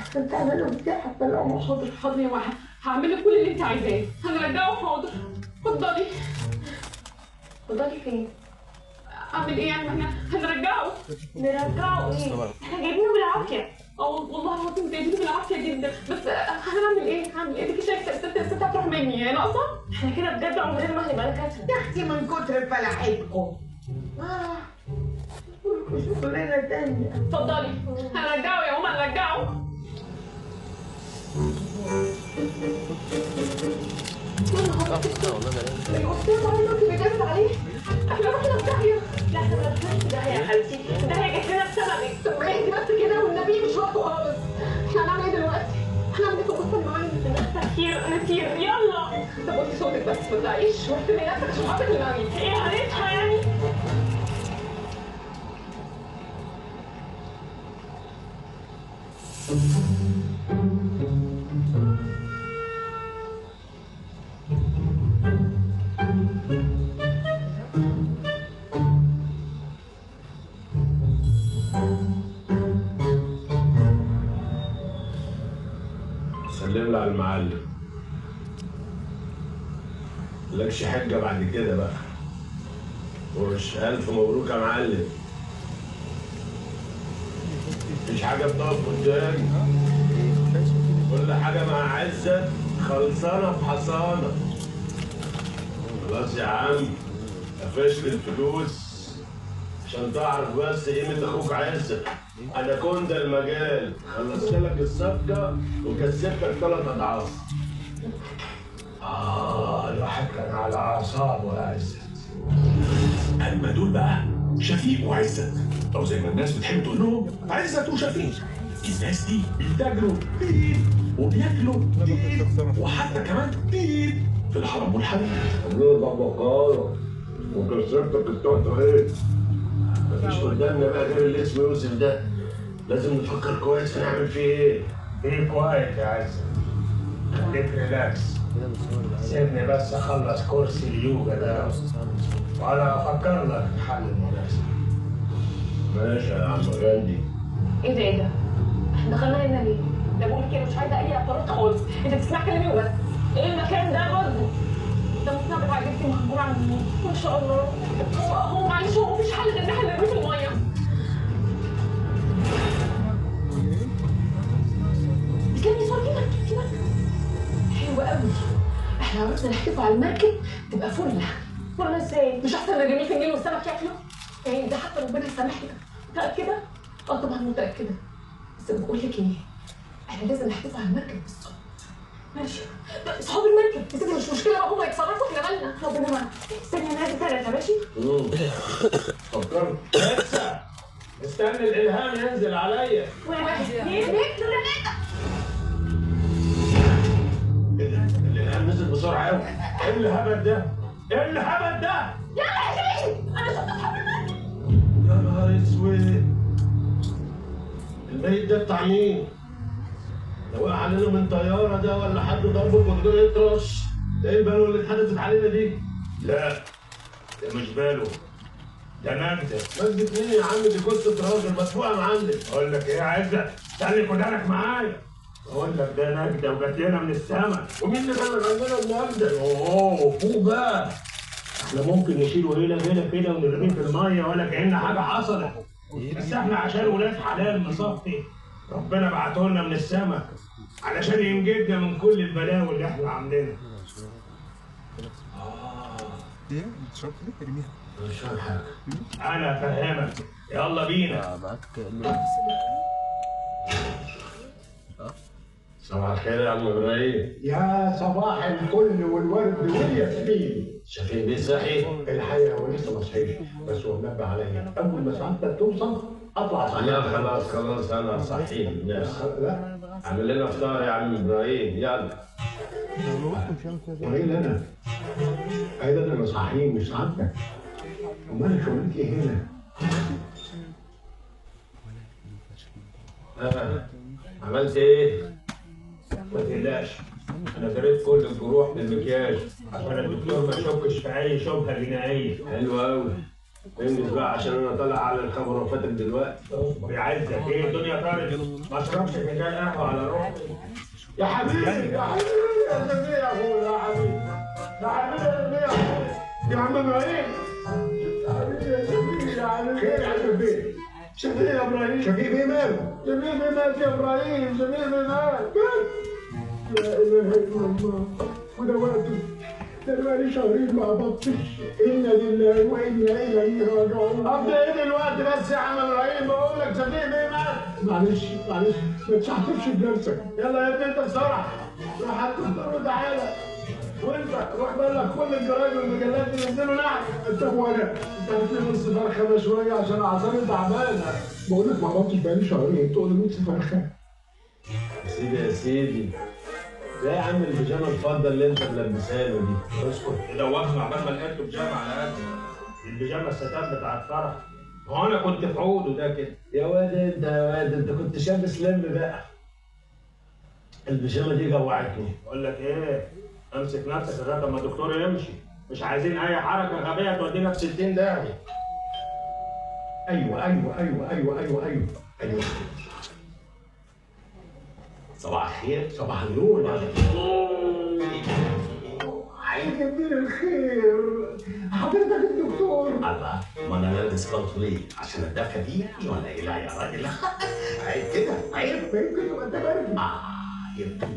عشان تعملوا بتاع طلعوا. حاضر حاضر يا واحد هعمل لك كل اللي انت عايزاه هنرجعه. حاضر اتفضلي. اتفضلي فين؟ اعمل ايه يعني؟ احنا هنرجعه. نرجعه ايه؟ احنا جايبينه بالعافيه. والله العظيم جايبينه بالعافيه جدا بس هنعمل ايه؟ هعمل ايه؟ دي شايفه الست هتروح مني هي ناقصه؟ احنا كده بجد عمرنا ما هنبقى نكسب. يا اختي من كتر فلاحتكم شغلانه تانية. اتفضلي هنرجعه يا ماما هنرجعه. الأستاذ عايزك بيجازف عليه. احنا رحنا في داهية. لا احنا ما رحناش في داهية يا حبيبتي. الداهية جت لنا بسببك. طب اهدي بس كده والنبي مش وقته خالص. احنا هنعمل ايه دلوقتي؟ احنا هنجيب القصة اللي معانا. نسير يلا. طب قلتي صوتك بس ما تزعقيش واحترمي نفسك عشان خاطر المعين. ايه هنصحى يعني؟ سلم لي على المعلم. مالكش حجة بعد كده بقى. وش ألف مبروك يا معلم. مفيش حاجة بتقف قدامي. كل حاجة مع عزت خلصانة بحصانة. خلاص يا عم قفشت الفلوس عشان تعرف بس قيمة أخوك عزت. أنا كنت المجال خلصت لك الصفقة وكسبتك 3 أضعاف. الواحد كان على أعصابه يا عزت. أما دول بقى شفيق وعزت، أو زي ما الناس بتحب تقول لهم عزت وشفيق. الناس دي بيتاجروا دين وبياكلوا دين وحتى كمان دين في الحرم والحلال. عملوا بابا وكسبتك التوتة إيه؟ مفيش قدامنا بقى غير اللي اسمه يوسف ده. لازم نفكر كويس هنعمل فيه ايه؟ ايه كويس يا عزت؟ خليك ريلاكس. سيبني بس اخلص كرسي اليوجا ده وانا افكر لك في حل مناسب. ماشي يا عم غاندي. ايه ده؟ احنا دخلنا هنا ليه؟ ده بقول كده مش عايزه اي اعتراض خالص. انت بتسمع كلامي وبس. ايه المكان ده برضه؟ ده المصنع بتاع جبتي مهجور عن مين؟ ما شاء الله. هو معلش هو مفيش حل غير ان احنا نرميه في الميه. كان صور كده حلو قوي. احنا عرفنا نحتفل على المركب تبقى فله. فله ازاي؟ مش احسن نرميه في النيل والسمك ياكله؟ يعني ده حتى ربنا يسامحنا. متأكدة؟ طبعا متأكدة. بس بقول لك ايه؟ احنا لازم نحتفل على المركب بالصبح. ماشي. اصحاب المركب يا ستي مش مشكلة بقى هم يتصرفوا احنا مالنا. ربنا معانا. استني انا عايزة 3 ماشي؟ فكرت. لسه استنى الالهام ينزل عليا. 1 2 3. ايه ده؟ الالهام نزل بسرعة قوي. ايه الهبل ده؟ ايه الهبل ده؟ يلا يا شيخ انا شفت اصحاب المركب. يا نهار اسود. الميت ده بتاع مين؟ ده وقع علينا من طيارة ده ولا حد ضربه بجدار يطرش؟ ده ايه البلوة اللي اتحدثت علينا دي؟ لا ده مش باله. ده مجد. مجد مين يا عم؟ دي جثة راجل مدفوعة يا معلم. اقول لك ايه يا عزت؟ خلي ودانك معايا. اقول لك ده نجده وجات لنا من السما. ومين اللي بلغ عندنا النهارده؟ اوه فوق بقى. احنا ممكن نشيله هنا كده ونرميه في الميه ولا كأن حاجه حصلت. بس احنا عشان ولاد حلال مصفي ربنا بعته لنا من السما علشان ينجدنا من كل البلاوي اللي احنا عاملينها. ايه؟ بتشرب ايه؟ ارميها. مش فاهم حاجة. انا افهمك. يلا بينا. معاك صباح الخير يا عم ابراهيم. يا صباح الفل والورد والياسمين. شفيق بيه صحي؟ الحقيقه هو لسه ما صحيش، بس هو منبه عليا اول ما سعادتك توصل اطلع صحيح. لا خلاص انا صحيح الناس. لا اعمل لنا فطار يا عم ابراهيم يلا. وايه انا؟ ايضا انا صحيح مش سعادتك. امال شغلتي ايه هنا؟ عملت ايه؟ ما تقلقش انا دريت كل الجروح بالمكياج عشان الدكتور ما يشكش في اي شبهه جنائيه. حلو قوي. انجز بقى عشان انا طالع على الخبر وفاتك دلوقتي. بعزك ايه الدنيا طارت؟ ما اشربش فنجان قهوه على روحي. يا حبيبي يا حبيبي يا زميلي يا اخويا يا حبيبي يا حبيبي يا زميلي يا اخويا يا عم ابراهيم يا حبيبي يا زميلي يا حبيبي. خير يا شفيق. شفيق يا ابراهيم. شفيق بيه ماله؟ شفيق بيه مات يا ابراهيم. شفيق بيه مات. لا اله الا الله. وده وقته. ده بقالي شهرين ما قبضتش. انا لله وانا اليه راجعون. افضل ايه دلوقتي بس يا عم ابراهيم؟ بقول لك شفيق بيه مات. معلش ما تشحتفش بنفسك. يلا يا ابني انت بسرعه روح هات الدكتور وتعالى. وانت روح بلغ كل الجرايد والمجلات ينزلوا نحن. طب وانا؟ انت هتلاقي نص فرخه مشويه عشان اعصابي تعبانه. بقول لك ما قبضتش بقالي شهرين تقول لي نص فرخه. يا سيدي لا يا عم البيجامه الفضه اللي انت ملبسها له دي. اسكت دوخنا عبال ما لقيت له بيجامه على قد البيجامه الستات بتاعت فرح. هو انا كنت في عوده ده كده. يا واد انت كنت شاب سلم بقى. البيجامه دي جوعتني. بقول لك ايه؟ امسك نفسك لغايه ما الدكتور يمشي. مش عايزين اي حركه غبيه تودينا في 60 داهيه. ايوه. صباح الخير. صباح النور. هيجيب الخير. حضرتك الدكتور. الله، ما انا لابس بلطو ليه؟ عشان الدفه دي ولا ايه؟ لا يا راجل عيب كده عيب. يمكن تبقى انت بارد. يبقى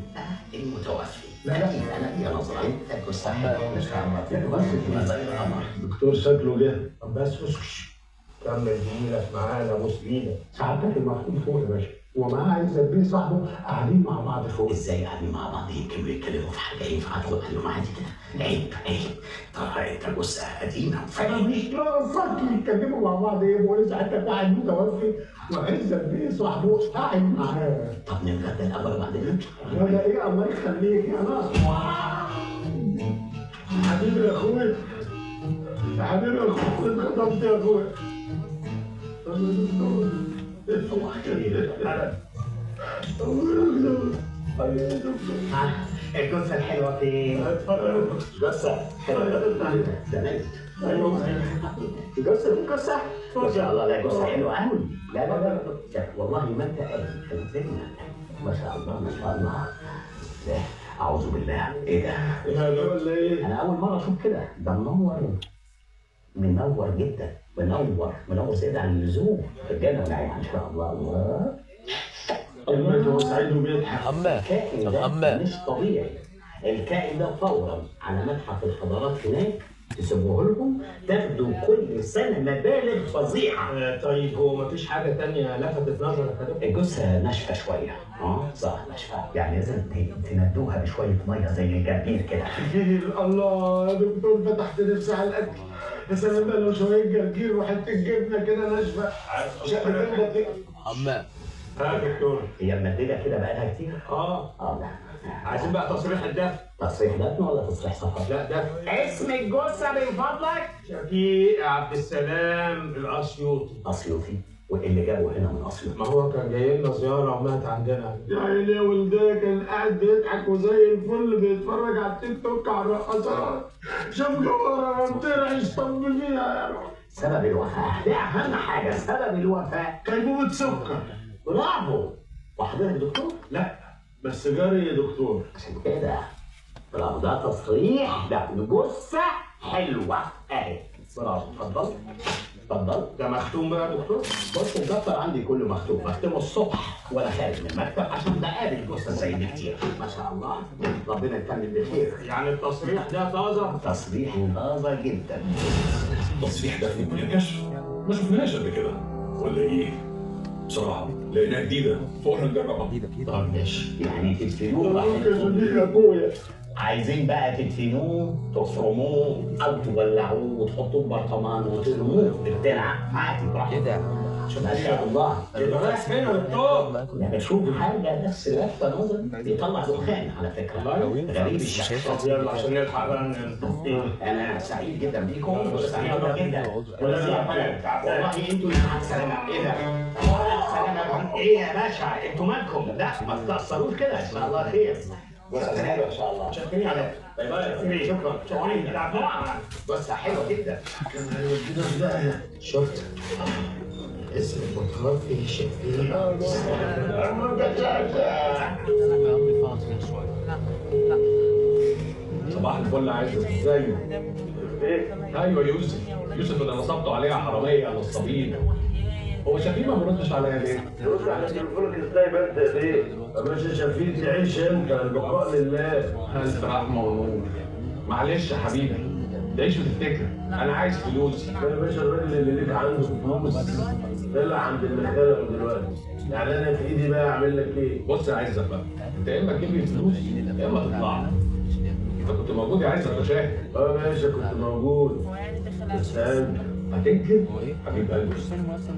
المتوفي. لا انا يا نظره انت كنت مش فاهم. الدكتور شكله جه. طب بس اسكت. كمل زميلك معانا ابوس ايدك. سعادتك المخطوط فوق يا باشا ومعاه عزت بيه صاحبه قاعدين مع بعض فوق. ازاي قاعدين مع بعض؟ يمكن بيتكلموا في حاجه ينفع ادخل عليهم عادي كده؟ عيب. ترى انت جثه قديمه انا مش ناقصك يتكلموا مع بعض ايه؟ بقول ساعتك قاعد متوفي وعزت بيه صاحبه قاعد معاه. طب نتغدى الاول وبعدين نطلع. ولا ايه الله يخليك يا ناصر. حبيبي يا اخويا اتخطبت يا اخويا. الله خير. الجثه الحلوه فين؟ جثه حلوه. تمام. جثه ما شاء الله. لا جثه حلوه قوي. لا والله ما انت قايل. ما شاء الله. لا اعوذ بالله. ايه ده؟ ولا ايه؟ انا اول مره اشوف كده. ده منور جدا. منور زياده عن اللزوم. الجنه ونعيمها ان شاء الله. المجد هو سعيد وبيضحك. الكائن ده مش طبيعي. الكائن ده فورا على متحف الحضارات هناك تسيبوه لهم تاخدوا كل سنه مبالغ فظيعه. طيب هو مفيش حاجه تانية لفتت نظرك يا دكتور؟ الجثه ناشفه شويه. صح ناشفه. يعني لازم تندوها بشويه ميه زي الجرجير كده. الله يا دكتور فتحت نفسي على الاكل. يا سلام بقى لو شويه جرجير وحته جبنه كده ناشفه. شقه كده. حمام. يا دكتور هي ممدده كده بقالها كتير؟ لا. عايزين بقى تصريح الدفن. تصريح دفن ولا تصريح سفر؟ لا دفن. اسم الجثه من فضلك؟ شفيق عبد السلام الاسيوطي. واللي جابه هنا من اسيوط؟ ما هو كان جاي لنا زياره ومات عندنا. يا عيني يا ولدي كان قاعد بيضحك وزي الفل بيتفرج على التيك توك على الرقصات. شاف جوهره طلع يشطب فيها. سبب الوفاه دي اهم حاجه. سبب الوفاه غيبوبه سكر. برافو. وحضرتك دكتور؟ لا بس جاري يا دكتور. عشان كده برافو. ده تصريح. ده جثه حلوه اهي. برافو. اتفضل. ده مختوم بقى يا دكتور؟ بص الدفتر عندي كله مختوم. بختمه الصبح وانا خارج من المكتب عشان بقابل جثه زي دي كتير. ما شاء الله. ربنا يكمل بالخير. يعني التصريح ده طازه؟ تصريح طازه جدا. تصريح دفن من الكشف ما شفناهاش قبل كده ولا ايه؟ بصراحه لقيناها جديده فقلنا نجربها. طب ماشي. يعني تدفنوه يا ابويا عايزين بقى تدفنوه تفرموه او تولعوه وتحطوه في برطمان وترموه في الترعه عادي براحتك. كده شوف ما شاء الله. رايح فين يا دكتور؟ انا بشوف حاجه بس لافته نظر بيطلع دخان على فكره. غريب الشخص. يلا عشان نلحق بقى. انا سعيد جدا بيكم وسعيد جدا. والله انتوا اللي مع السلامه. ايه ده؟ سلامه ايه يا باشا؟ انتوا مالكم؟ لا ما تتاثروش كده ان شاء الله خير. وسلامه ان شاء الله. شكرا عليك. باي باي. شكرا. شكرا. بس حلوه جدا. شفت؟ اسم البطارات فيه شيء فيه. صباح الفل عايز ازاي؟ ايوه يوسف اللي نصبته عليها حراميه نصابين. هو شفيق ما بيردش عليا ليه؟ يرد على تليفونك ازاي بس يا بيه؟ يا باشا شفيق تعيش انت، البقاء لله. الف رحمه ونور. معلش يا حبيبي تعيش وتفتكر انا عايز فلوسي. يا باشا الراجل اللي ليك عنده فلوس طلع عند المخالق دلوقتي، يعني انا في ايدي بقى اعمل لك ايه؟ بص يا عزت بقى، انت يا اما تجيب لي فلوس يا اما تطلع. انت كنت موجود يا عزت وشاهد. اه يا باشا كنت موجود. بس انت هتنكر؟ حبيب قلبي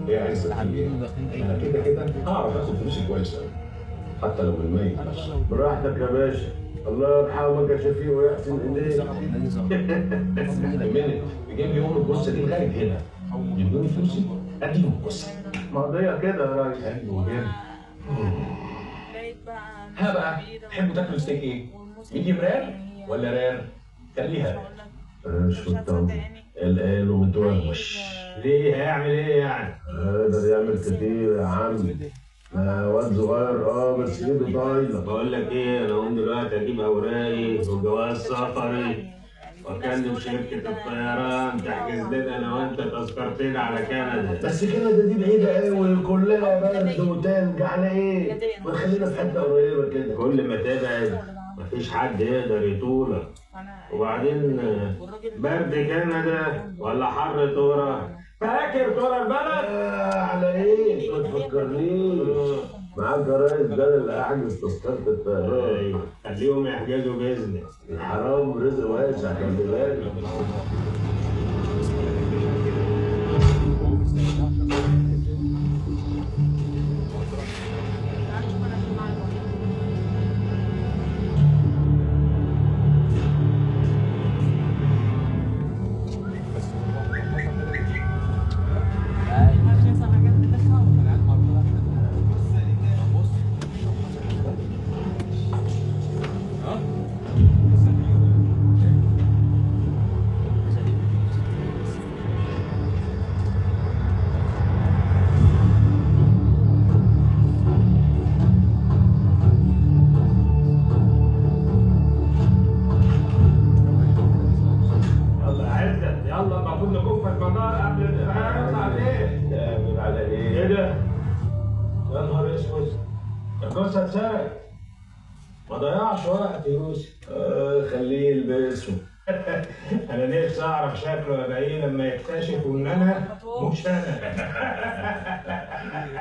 ايه يا عزت؟ انا كده كده هعرف اخد فلوسي كويس قوي حتى لو بالميت. براحتك يا باشا، الله يرحمك يا شفيق ويحسن اليك. منت يجيب لي الجثه دي لغايه هنا يدوني فلوسي اديهم الجثه. مقضيه كده يا راجل. حلو جدا. ها بقى تحبوا تاكلوا ستيك ايه؟ ميديم رير ولا رير؟ خليها انا مش مطمن، قلقان ومتوهوش. ليه هيعمل ايه يعني؟ يقدر يعمل كتير يا عم، واد صغير بس ايده طايله. بقول لك ايه، انا هقوم دلوقتي اجيب اوراقي وجواز سفري واكلم شركه الطيران تحجز لنا انا وانت تذكرتين على كندا. بس كندا دي بعيده قوي كلها برد وتلج، على ايه؟ ما خلينا في حته قريبه كده. كل ما تبعد مفيش حد يقدر يطولك، وبعدين برد كندا ولا حر تورا؟ فاكر تورا البلد؟ على ايه؟ ما تفكرنيش. معاك جرايد ده اللي احجز تذكره الطيران. خليهم يحجزوا باذنك. الحرام رزق واسع خلي بالك. الجثه اتسرقت. ما ضيعش وقت يا يوسف. خليه يلبسه. انا نفسي اعرف شكله يبقى ايه لما يكتشفوا ان انا مش انا.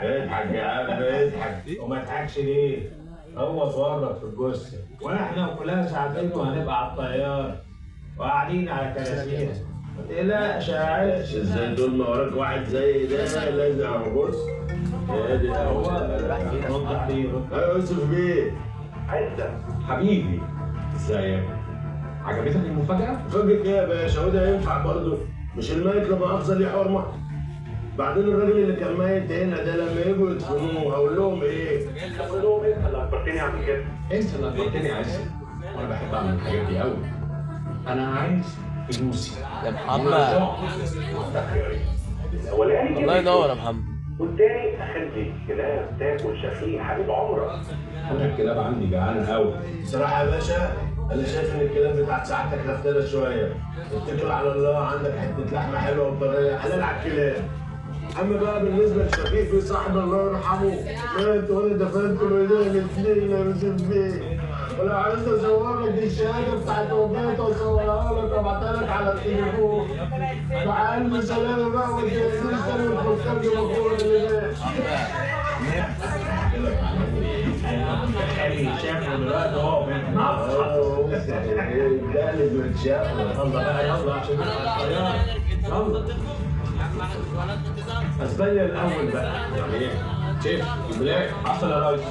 اضحك يا عم اضحك. وما تضحكش ليه؟ هو اتورط في الجثه واحنا كلها ساعتين وهنبقى على الطياره وقاعدين على كراسينا. ما تقلقش يا عايش. ازاي دول ما وراك واحد زي ده لازم على بص. يا دي هو راح فين؟ رد عليه. يا يوسف بيه. عزة حبيبي ازيك؟ عجبتك المفاجأة؟ مفاجأة ايه يا باشا؟ وده ينفع برضه؟ مش الميت لما أفضل ليه حرمة؟ بعدين الراجل اللي كان ميت هنا ده لما يجوا يدفنوه هقول لهم ايه؟ هقول لهم انت اللي اخبرتني عن كده. انت اللي اخبرتني يا عزة، وانا بحب اعمل الحاجات دي قوي. انا عايز فلوسي يا محمد. الاولاني الله ينور يا محمد. والتاني اخلي كلاب تاكل شفيق حبيب عمرك. انا الكلاب عندي جعانه قوي. بصراحة يا باشا أنا شايف إن الكلاب بتاعت ساعتك لفتانة شوية. اتكل على الله، عندك حتة لحمة حلوة وطرية حلال على الكلاب. أما بقى بالنسبة لشفيق في صاحب الله يرحمه مات وأنا دفنته بإيديا الاثنين يا يوسف بيه. ولو عايز أصور لك الشهادة بتاعت وفاته وأصورها لك وأبعتها لك على التليفون. مع ألف سلامة بقى وما تنساش تاني الحكام دي مقولة اللي خلي شافه دلوقتي اهو الجالد متشاف. يلا بقى يلا عشان يلا اسبانيا الاول بقى. يعني ايه؟ شيف البلاك حصل يا ريس.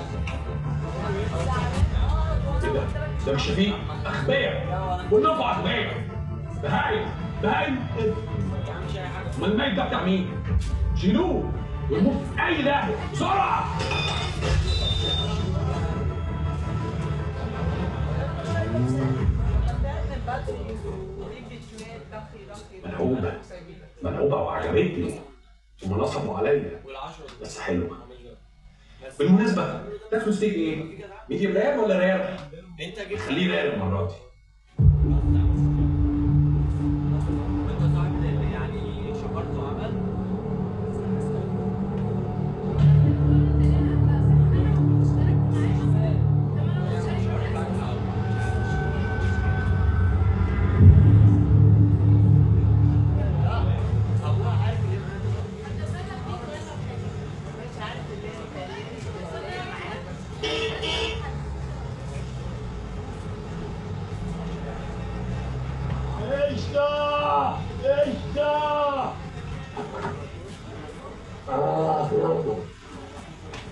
ايه ده؟ ده مش شفيق اخبار والنفع اخبار بهايم امال الميت ده بتاع مين؟ شيلوه وارموه في اي داهيه بسرعه. ملعوبة وعجبتني ثم نصبوا عليا بس حلوة. بالمناسبة تاكلوا ستيك ايه؟ ميديم رير ولا رير؟ خليه رير المرة دي.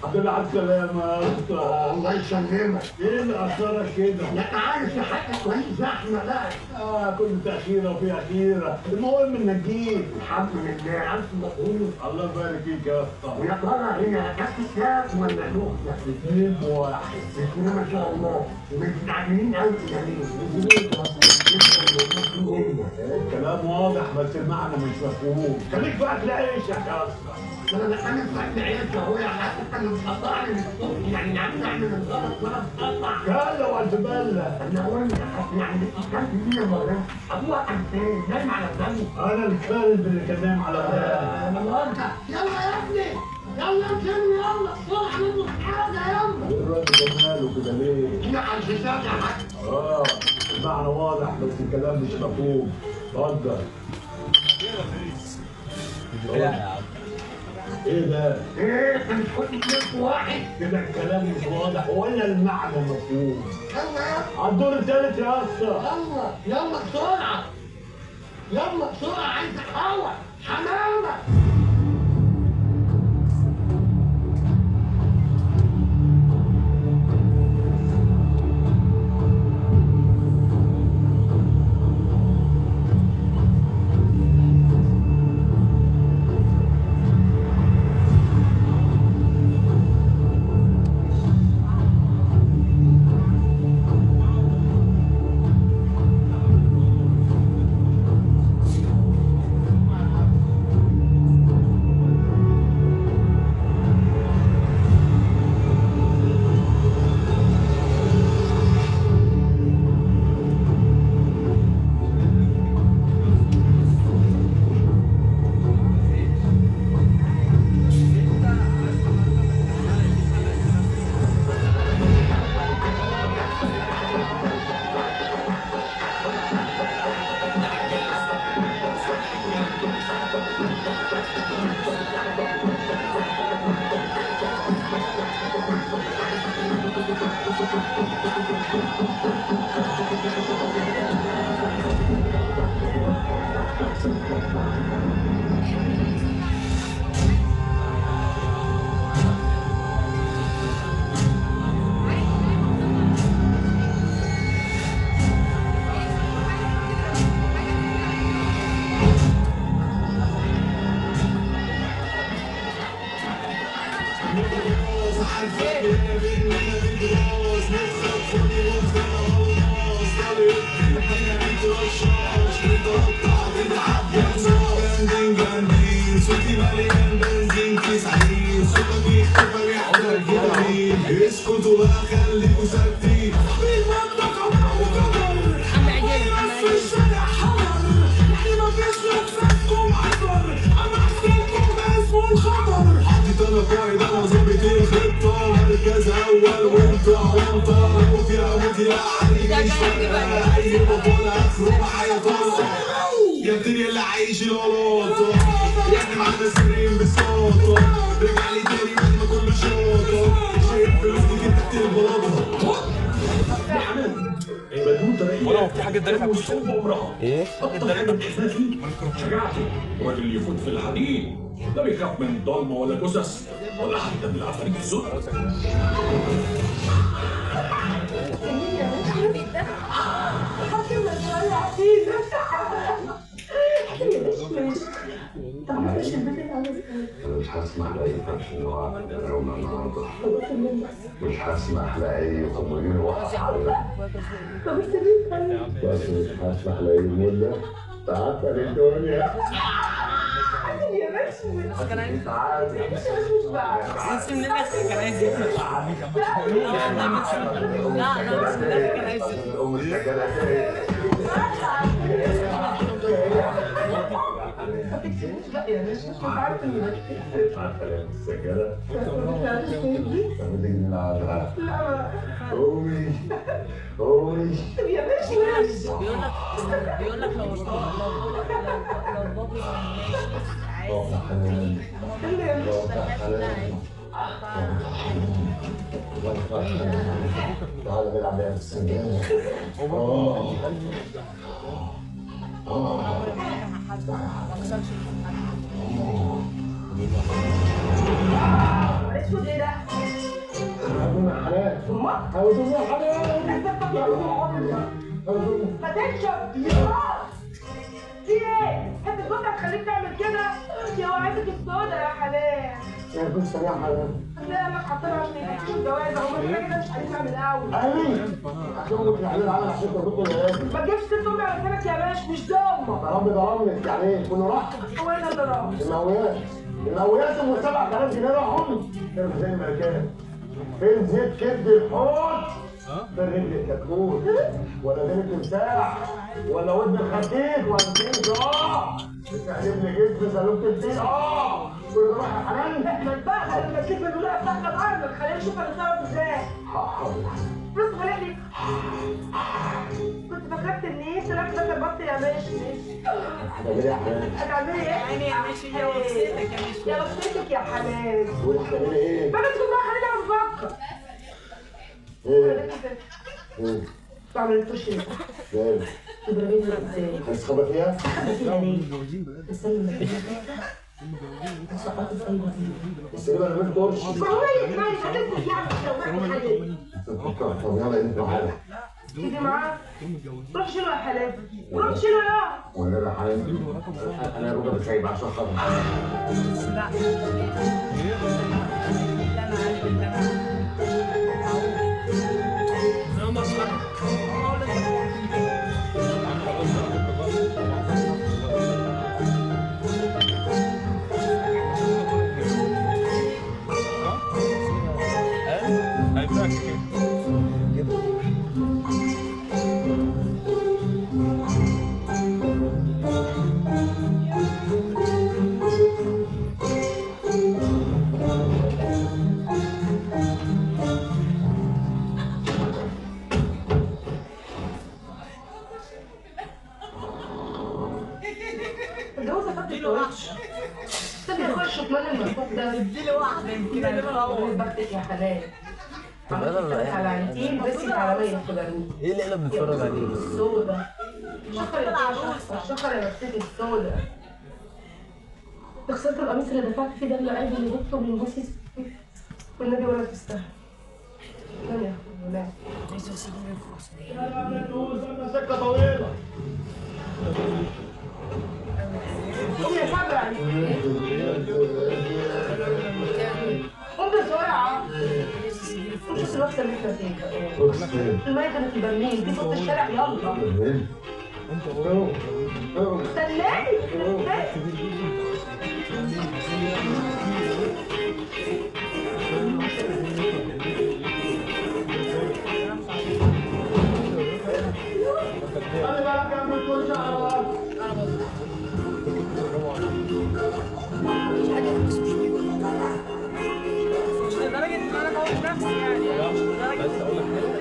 الحمد لله على السلامة يا اسطى. الله يسلمك. ايه اللي اثرك كده؟ لا عارف يا حاج كويس زحمه بقى. كل تأخيرة وفي أخيرة، المهم إنك جيت. الحمد لله ألف مبروك. الله يبارك فيك يا اسطى. ويا ترى هي كاس الساق ولا لقمة؟ الاثنين بواحد. الاثنين ما شاء الله ومستعجلين قوي يعني. الكلام واضح بس المعنى مش مفهوم. خليك في أكل عيشك يا اسطى. انا في اكل عيشك اهو يعني انت اللي مقطعني من الصبح يعني نعمل الغلط ولا تقطع. كلا والزبالة. انا اقول لك يعني كان في مين ولا ابوها كان فين؟ نايم على الدم. أنا الكلب اللي كان نايم على الدم. يلا يا ابني يلا امشي يلا بسرعه منه حاجه يلا. الراجل ده ماله كده ليه؟ احنا على الحساب يا حاج. المعنى واضح بس الكلام مش مفهوم. اتفضل. ايه ده؟ ايه انت مش كنت اتنين واحد؟ كده الكلام مش واضح ولا المعنى مفهوم. يلا على الدور الثالث يا اسطى. يلا بسرعه يلا بسرعه عايز احول حمامه. اسكتوا بقى خليكوا ساكتين بالمنطقة وقدر الناس في الشارع حضر يعني مفيش نفسكم عبر اما احسنكم اسمه الخطر حطيت انا قائد انا ظابط الخطة مركز اول وانت موت يا علي اي بطولة اخره معايا طلع يا الدنيا اللي عايش الغلطة يعني معانا سرين بالصوت رجع لي تاني بعد ما كله شوطة شايف فلوسي كده تحت البلاطة في حاجه دارجه وصوب عمرها. ايه؟ شجاعته راجل يفوت في الحديد، لا بيخاف من الضلمه ولا جثث ولا حتى من العفاريت السود. انا مش هسمح لاي فرش نوع يوم النهارده. مش هسمح لاي خمرين وقف علينا. بس مش هسمح لاي مله تعطل الدنيا. يا باشا كان عايز تعالى اسم نفسك كان عايز لا يا باشا مش عارفه عارفه السجاده؟ طب تيجي نلعبها. قومي قومي يا باشا بيقول لك لو بابي تعالى نلعب لعبة السجادة. اسود ايه ده؟ هاتونا حلال. هاتونا حلال. ما تنشف في ايه؟ انت الجثه هتخليك تعمل كده؟ يا وعدك السودا يا حلال. يا بص يا حلال. هتلاقي امك حاطينها عشان يفتشوا الجواز، هم كده مش عارفين من الاول. امين. عشان امك الحلال عمل عشان تربطوا العيال. ما تجيبش ست امي على لسانك يا باشا، مش ضامه. ضربني يعني ايه؟ كنا راح. هو ايه اللي ضربني؟ المقاويات ام 7000 جنيه راحوا كانوا زي الملكات. فين زيت كبد الحوت؟ ده رجل الكتكوت ولا دين التمساح ولا ودن الخديد ولا الجنج بتقلب لي جسم سلوك الفيل كل راح يا حنان. ما تبقى لما تجيب الولايه بتاعت الارض ما تخليني اشوف انا اتصرف ازاي. بص خليني كنت فكرت ان ايه طلعت ده البط يا باشا. هتعملي ايه يا حنان؟ هتعملي ايه؟ يعني يا باشا يا وصيتك يا باشا. يا وصيتك يا حنان. وانت هتعملي ايه؟ ما بس بقى خليني انا بفكر. ايه؟ بعمل الفرش اللي تحت. فين؟ تضربيني ازاي؟ هتستخبى فيها؟ لا استنى بس كده انا مش دورش. ما هو يسمعني خليك يعني طب يلا انت معانا. تيجي معاه روح شيله يا حلال، روح شيله يا ولا يا حنان انا ربع سايب عشان خاطر لا يا حلال. على عينتين بس على ميه الخضروات. ايه اللي احنا بنتفرج عليه؟ السودا. شكرا يا عروسه، شكرا يا بنتي السودا. خسرت القميص اللي دفعت فيه ده اللي قلبي اللي جبته من جوزي والنبي ولا تستاهل. لا يا لا. سكه طويله. قوم يا سبع. قوم بسرعة. شوف الوقت اللي احنا فيه. المية كانت في البرميل، دي صوت الشارع يلا. استناني. خلي بالك يا ابني تخش على بعض. مش لدرجة ان انا بقول نفسي يعني. بس اقول لك حاجه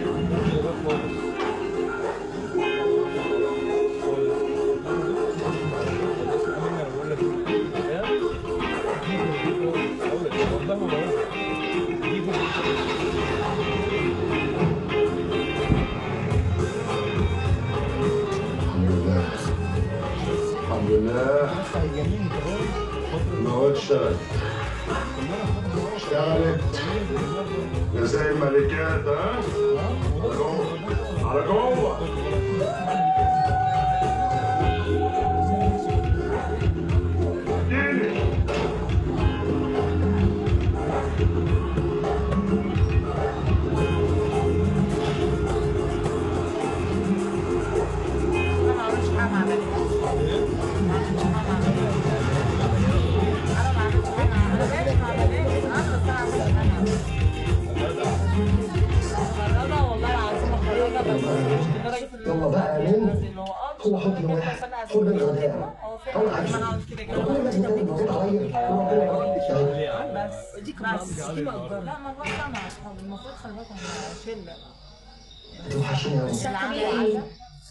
ملكات ها؟ على جوه على جوه. يلا بقى مين؟ هو حضن واحد حضن الغداء انا عايز كل الناس بتاخد موجود عليا هو كده بس دي مقدرة. لا ما هو انا مع اصحابي المفروض خلي بالكم شله. توحشيني قوي.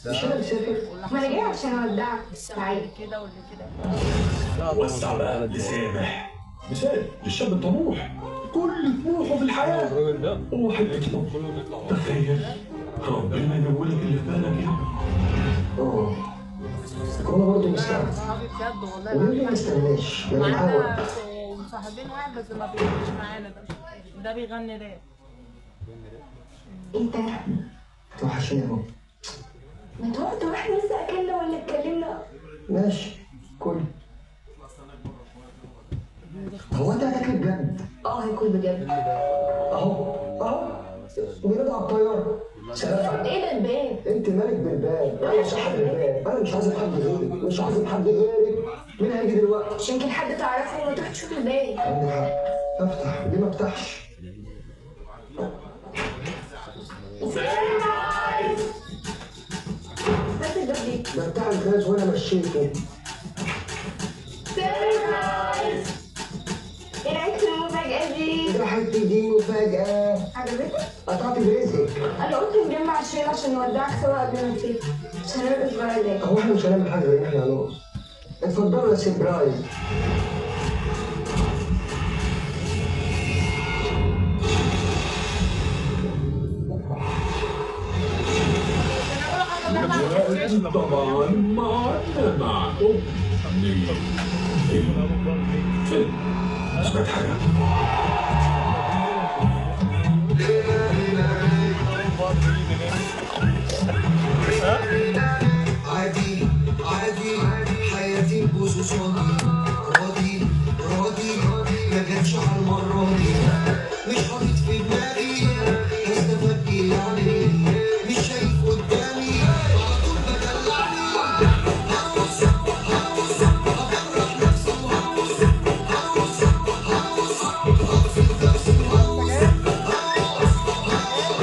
مش انا مسافر؟ ما انا جايه عشان اودعك. تعالى كده واللي كده. وسع بقى لسامح مثال للشاب الطموح كل طموحه في الحياه هو حته تخيل ربنا ينولك اللي في بالك يا انا برضه مستعد صحابي بجد والله. وليه ما استناش؟ ما انا معود. مصاحبين واحد بس ما بيغنيش معانا ده بيغني راب. انت توحشيني قوي. ما تقعد واحنا لسه اكلنا ولا اتكلمنا؟ ماشي كل. هو انت هتاكل بجد؟ هاكل بجد. اهو بجد على الطياره. سلام. ايه ده الباب؟ انت مالك بالباب؟ انا صاحب الباب، انا مش عازم حد غيرك، مش عازم حد غيرك. مين هيجي دلوقتي؟ مش يمكن حد تعرفه وما تروح تشوف الباب. عندك حق. افتح ليه ما افتحش؟ بس الباب ليه؟ ده بتاع الغاز وانا مشيته. سيربرايز! ايه رايك في المفاجأة دي؟ ايه حتة دي مفاجأة؟ عجبتك؟ قطعت برزقك. انا قلت نجمع الشيل عشان نودعك سوا قبل ما نسافر. مش هنرقص الاسبوع ده. هو احنا مش هنعمل حاجة غير احنا هنرقص. اتفضلوا يا سيربرايز. طبعا معكم فيلم سمعت حاجة؟ عادي عادي حياتي بوزوز راضي راضي ما جاتش على المرة دي مش حاطط في دماغي هستفاد ايه يعني مش شايف قدامي على طول بدلعني هرقص هرقص هفرح نفسي وهرقص هرقص هرقص هبسط نفسي وهرقص هرقص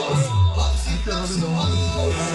هرقص هفرح نفسي وهرقص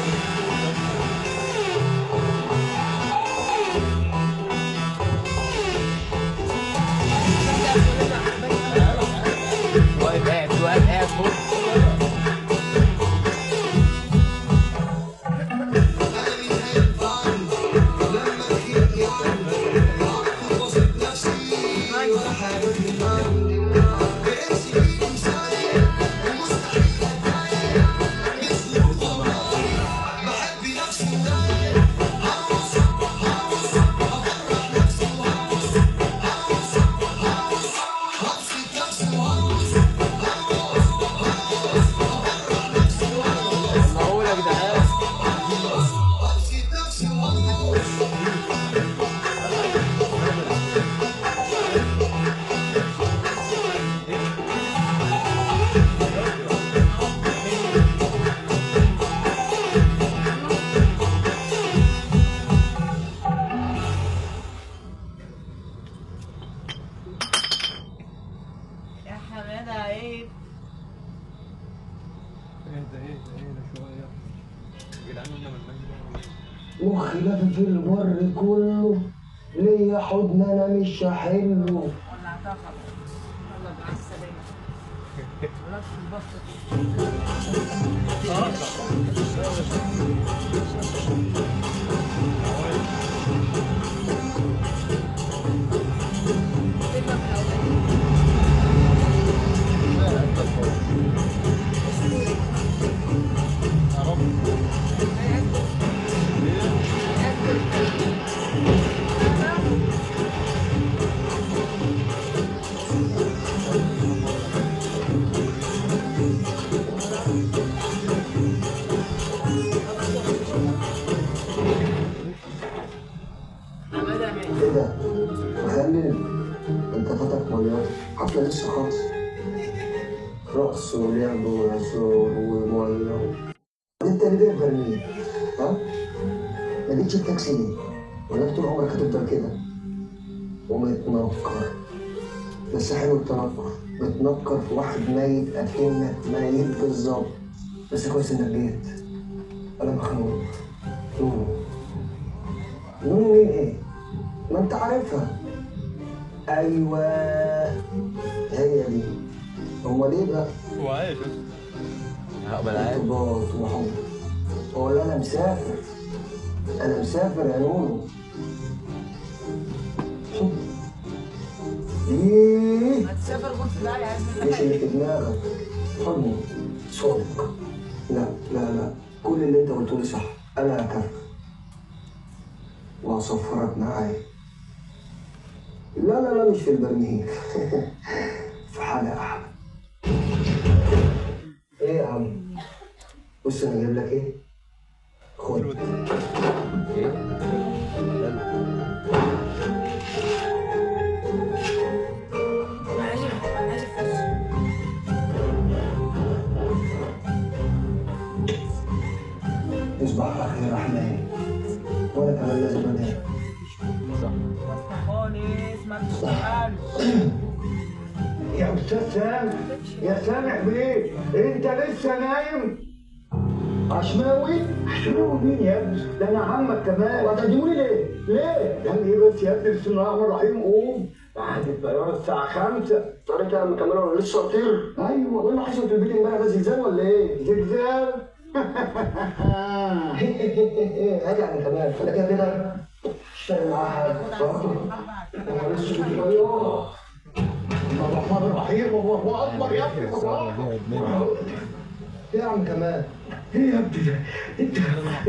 مخي لافف في البر كله ليا حضن انا مش هحله. ولعتها خلاص. يلا مع السلامة. خلاص طليان، حفلة لسه خالص. رقص ولعب وهزار وميه. انت اللي جايب برميل، ها؟ ما جيتش التاكسي ليه؟ ولا طول عمرك هتفضل كده؟ ومتنكر. بس حلو التنكر، بتنكر في واحد ميت اكنك ميت بالظبط. بس كويس انك جيت. انا مخنوق. نونو مين ايه؟ ما انت عارفها. ايوه هي دي. هو ليه بقى؟ هو عايش هقبل عادي. ارتباط وحب. ولا انا مسافر. انا مسافر يا نونو. ايه؟ هتسافر غرفة العالي عايز منك مش اللي في دماغك. حضني صدق. لا لا لا، كل اللي انت قلته لي صح. انا هكافئك وهصفرك معايا. لا لا لا، مش في البرميل. في حالة أحلى. إيه يا عم؟ بص أنا جايب لك إيه؟ خد. إيه؟ تصبح على خير يا حماية. وأنا كمان لازم أنام. خالص ما تشتغلش. يا استاذ سامح، يا سامح بيه، انت لسه نايم؟ عشماوي؟ عشماوي مين يا ابني؟ ده انا عمك كمان. وهتديوني ليه؟ ليه؟ قال ايه بس يا ابني؟ بسم الله الرحمن الرحيم. قوم بعد الطياره الساعه 5. طارق يا عم كمان ولا لسه هطير؟ ايوه. وإيه اللي حصل في البيت امبارح ده؟ زلزال ولا إيه؟ زلزال؟ هاجي على كمان. أنا كده كده اشتغل معاه حاجة. أنا لسه بطيارة. الرحمن الرحيم. الله اكبر يا ابني. الله اكبر. إيه يا عم كمان؟ ايه يا ابني ده؟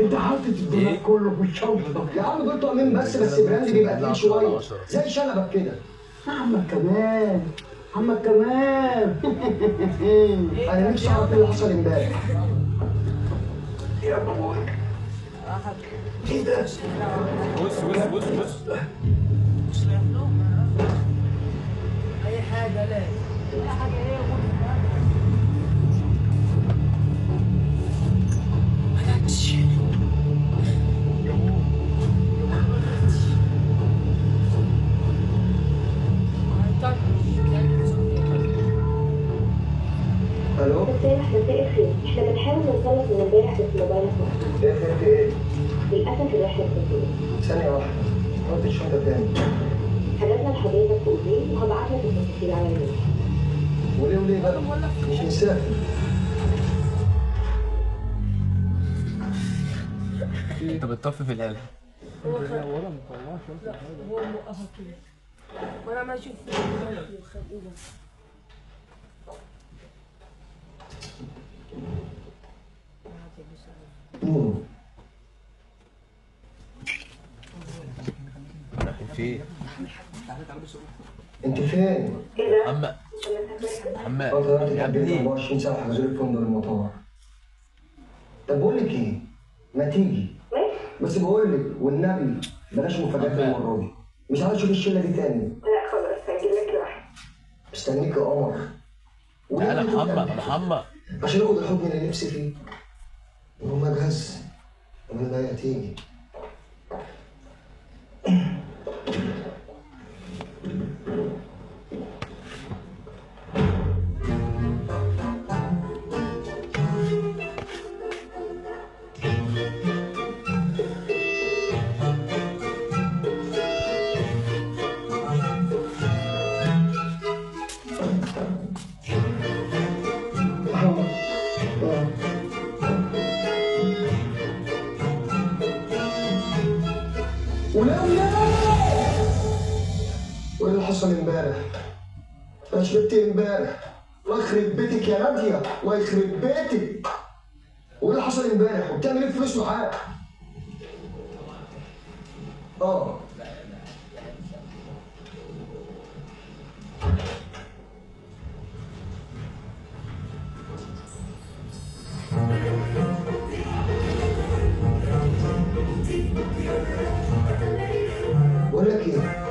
انت حاطط الدماغ كله في الشنطه. يا عم دول طقمين بس براند بيبقى تقيل شويه زي شنبك كده. عمك كمان، عمك كمان. انا نفسي اعرف ايه اللي حصل امبارح. يا ابوي ايه ده؟ بص بص بص بص. اي حاجه لا اي حاجه ايه الو؟ سامح مساء الخير، احنا بنحاول نوصلك من امبارح بس موبايلك مقفول. ايه في ايه؟ للاسف الرحله اتبطلت. ثانيه واحده، حط الشنطه تاني. حجزنا لحضرتك في اوتيل وهبعت لك التفاصيل على الميل. وليه بقى؟ مش مسافر. انت بتطفي القلب. هو ولا مطلعش ولا حاجه. هو موقفها كده وانا ما اشوف خد ايده. فين؟ انت فين؟ محمد محمد يا ابني 24 ساعه حجزوا لي فندق المطار. طب بقول لك ايه؟ ما تيجي بس بقول لك والنبي بلاش مفاجآت المره دي. مش عايز اشوف الشله دي تاني. لا خلاص هجيب لك لوحدي. مستنيك يا قمر. تعالى محمد عشان اخد الحضن اللي نفسي فيه. وهم اجهز قبل ما هي تيجي. وايه اللي حصل امبارح؟ انا شربت امبارح. الله يخرب بيتك يا ناديه، الله يخرب بيتك. وايه اللي حصل امبارح؟ وبتعمل ايه بفلوس معاك؟ بقول لك ايه؟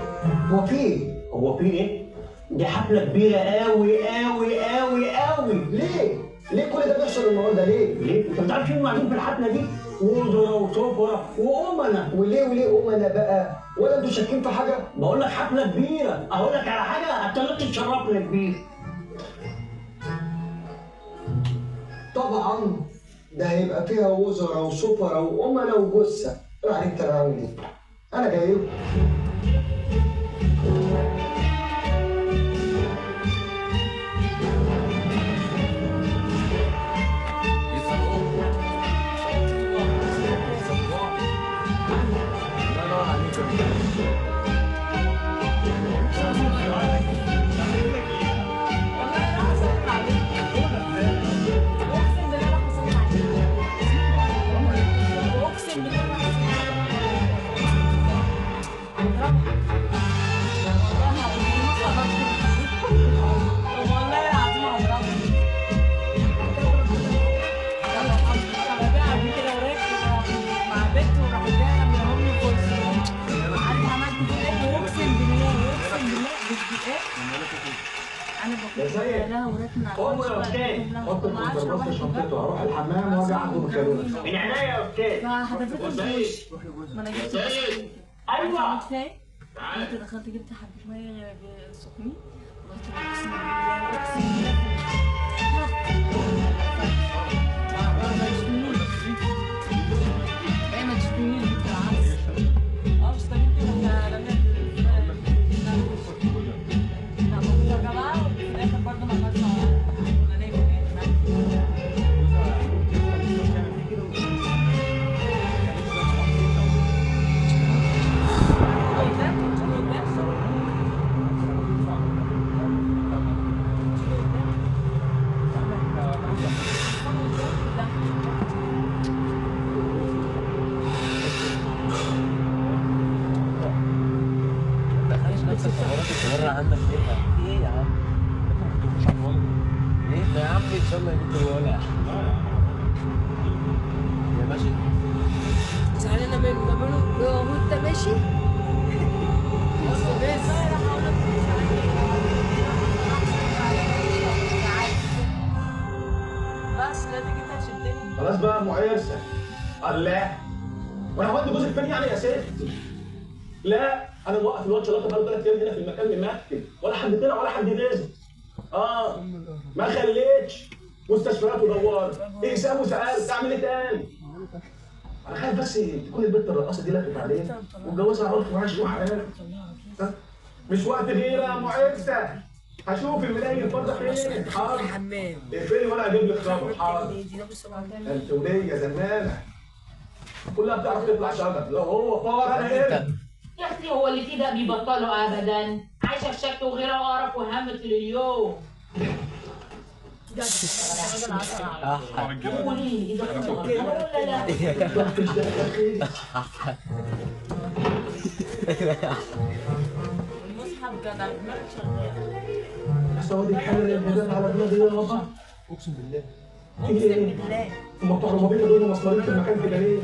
هو في ايه؟ هو في ايه؟ دي حفله كبيره قوي قوي قوي قوي. ليه؟ ليه كل ده بيحصل النهارده ليه؟ ليه؟ انت مش عارف مين قاعدين في الحفله دي؟ وزراء وسفراء وامنا. وليه امنا بقى؟ ولا انتوا شاكين في حاجه؟ بقول لك حفله كبيره، اقول لك على حاجه هتخليك تشرفنا كبير. طبعا ده هيبقى فيها وزراء وسفراء وامنا وجثه. ايه عليك تمام دي؟ انا جاي لكم. قوم يا استاذ. حط الكونسرفات في شنطته، هروح الحمام واجي اخده بالكالوري. من عينيا يا استاذ. فحضرتك ما انا جبت ايوه تعالى. انت دخلت جبت حبه ميه سخنين وقلت له اقسم بالله اقسم بالله ما تشتمنيش. ما تشتمنيش بالعكس. مش طبيعي انا رميت يا جماعه وفي الاخر برضه ما خدتش ولا ناكل مرة عندك ليه؟ ايه يا عم؟ ليه؟ يا عم ان شاء الله يجيب الولع. يا ماشي؟ زعلانة منه هو انت ماشي؟ بس لا تيجي تشدني. خلاص بقى ام عرسه. الله. وانا هودي جوزك فين يعني يا ست؟ لا انا موقف الواد شلاطه بقاله 3 ايام هنا في المكان ممكن، ولا حد طلع ولا حد نزل. ما خليتش مستشفيات ودوار، اقسام وسالت اعمل ايه تاني؟ انا خايف بس تكون البنت الرقاصه دي لفت عليه واتجوزها عرف وعايش له حياته. مش وقت غيره يا ام عرسه. هشوف المنيل برضه فين. حاضر. الحمام. اقفلي وانا هجيب لك خبر. حاضر. انت وليا زنانه. كلها بتعرف تطلع شبك، لو هو فار انا هنا. يا اختي هو اللي فيه ده بيبطلوا ابدا، عايشه في شك وغيره وقرف وهم طول اليوم. قولي اذا كنت غلطانه ولا لا؟ المصحف جدع دماغك شغاله. سواد الحمر الهدام على دماغي يابا. اقسم بالله. اقسم بالله. هم بتوع الربابيكه دول مسمارين في المكان كده ليه؟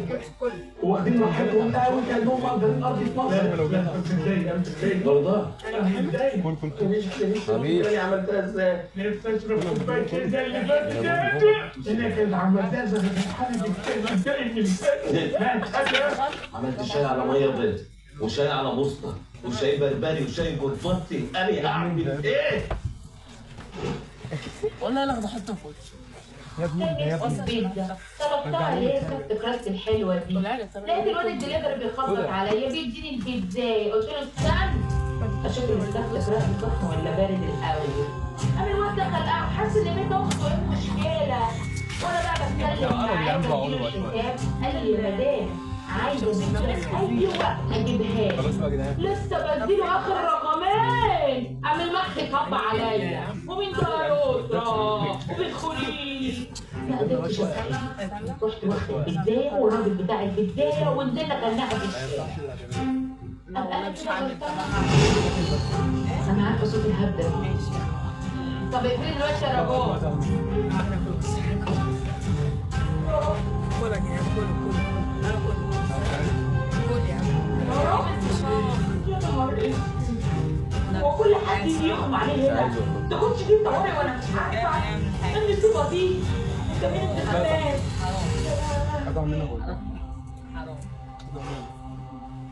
واخدين راحتهم قوي كانهم مقدرين ارض في مصر. لا انا مش متضايق والله. انا مش متضايق. حبيبي عملتها ازاي؟ نفسي اشرب كوبايه زي اللي فاتت. انا كنت عملتها زي عملت شاي على ميه بيض وشاي على بوسطه وشاي بربري وشاي جرفتي. انا هعمل ايه؟ والله لا احطه في وشي. يا ابني البيت ده طلبتها ليه كانت كراست الحلوه دي؟ لقيت الواد الدليفري بيخبط عليا بيديني البيتزاي، قلت له استنى اشوف المفتاح كراست سخن ولا بارد الاول. قام الواد دخل قاعد حاسس ان بيت اخته ايه المشكله؟ وانا بقى بتكلم معاه بديله الحساب قال لي يا مدام عايزه بيتزا اي وقت اجيبها لك. لسه بديله اخر رقمين قام المحي طب عليا ومين ده يا اسره وبتدخلي ما قدرتش اسالها. رحت واخد البيتزايه والراجل بتاع البيتزايه ونزلنا كلناها في الشارع. انا كده غلطانه. انا عارفه صوت الهبده. طب اقفلي دلوقتي شربات. كل يا جدعان كل كل يا عم. يا نهار اسود. وكل حد يجي يغمى عليه هنا تاخدش دي طوارئ وانا مش عارفه ان الصوبه دي انت مين انتخابات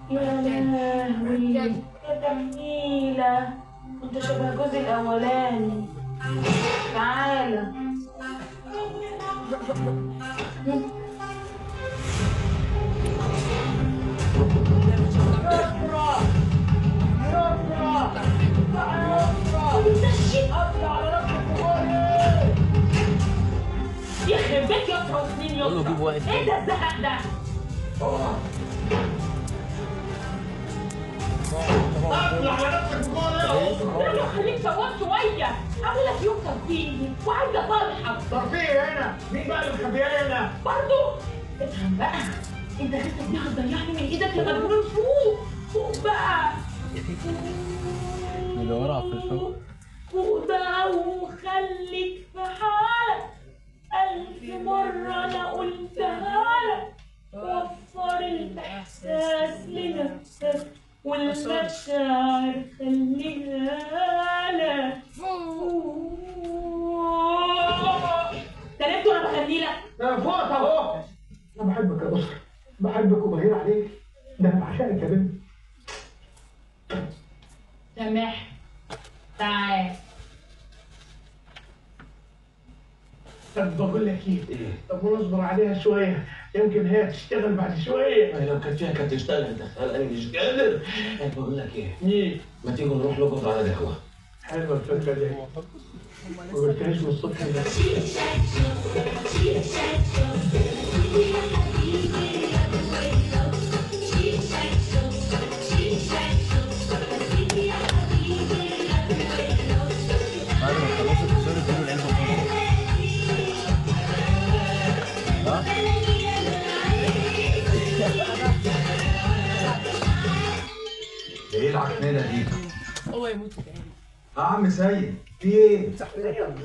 يا لهوي يا جميله انت شبه الجزء الاولاني تعالى يخرب بيت يسرى وسنين يسرى ايه ده الزهق ده؟ اطلع على نفسك جوه يا خليك سواد شويه عامل لك يوم ترفيهي وعايزه طرحك ترفيه هنا مين بقى اللي مخبيها هنا؟ برضه افهم بقى انت لسه دي هتضيعني من ايدك يا مجنون فوق بقى مدورة على الفشار فوق بقى وخليك في حالك 1000 مرة أنا قلتها لك وفر الإحساس لنفسك والمشاعر خليها لك تلاتة وأنا بغني لك أنا فوق أهو أنا بحبك يا بشر بحبك وبغير عليك ده أنا بعشقك يا بنت سامح تعال طب بقول لك ايه؟ طب ونصبر عليها شويه يمكن هي تشتغل بعد شويه. لو كانت فيها كانت تشتغل دخل انا مش قادر. بقول لك ايه؟ ما تيجوا نروح نقعد على قهوه. حلوه الفكره دي. ما قلتهاش من الصبح ده. بعد ما تخلصوا التصوير اديله العلبة ايه العكنانه دي؟ هو يموت يا عم سيد في ايه؟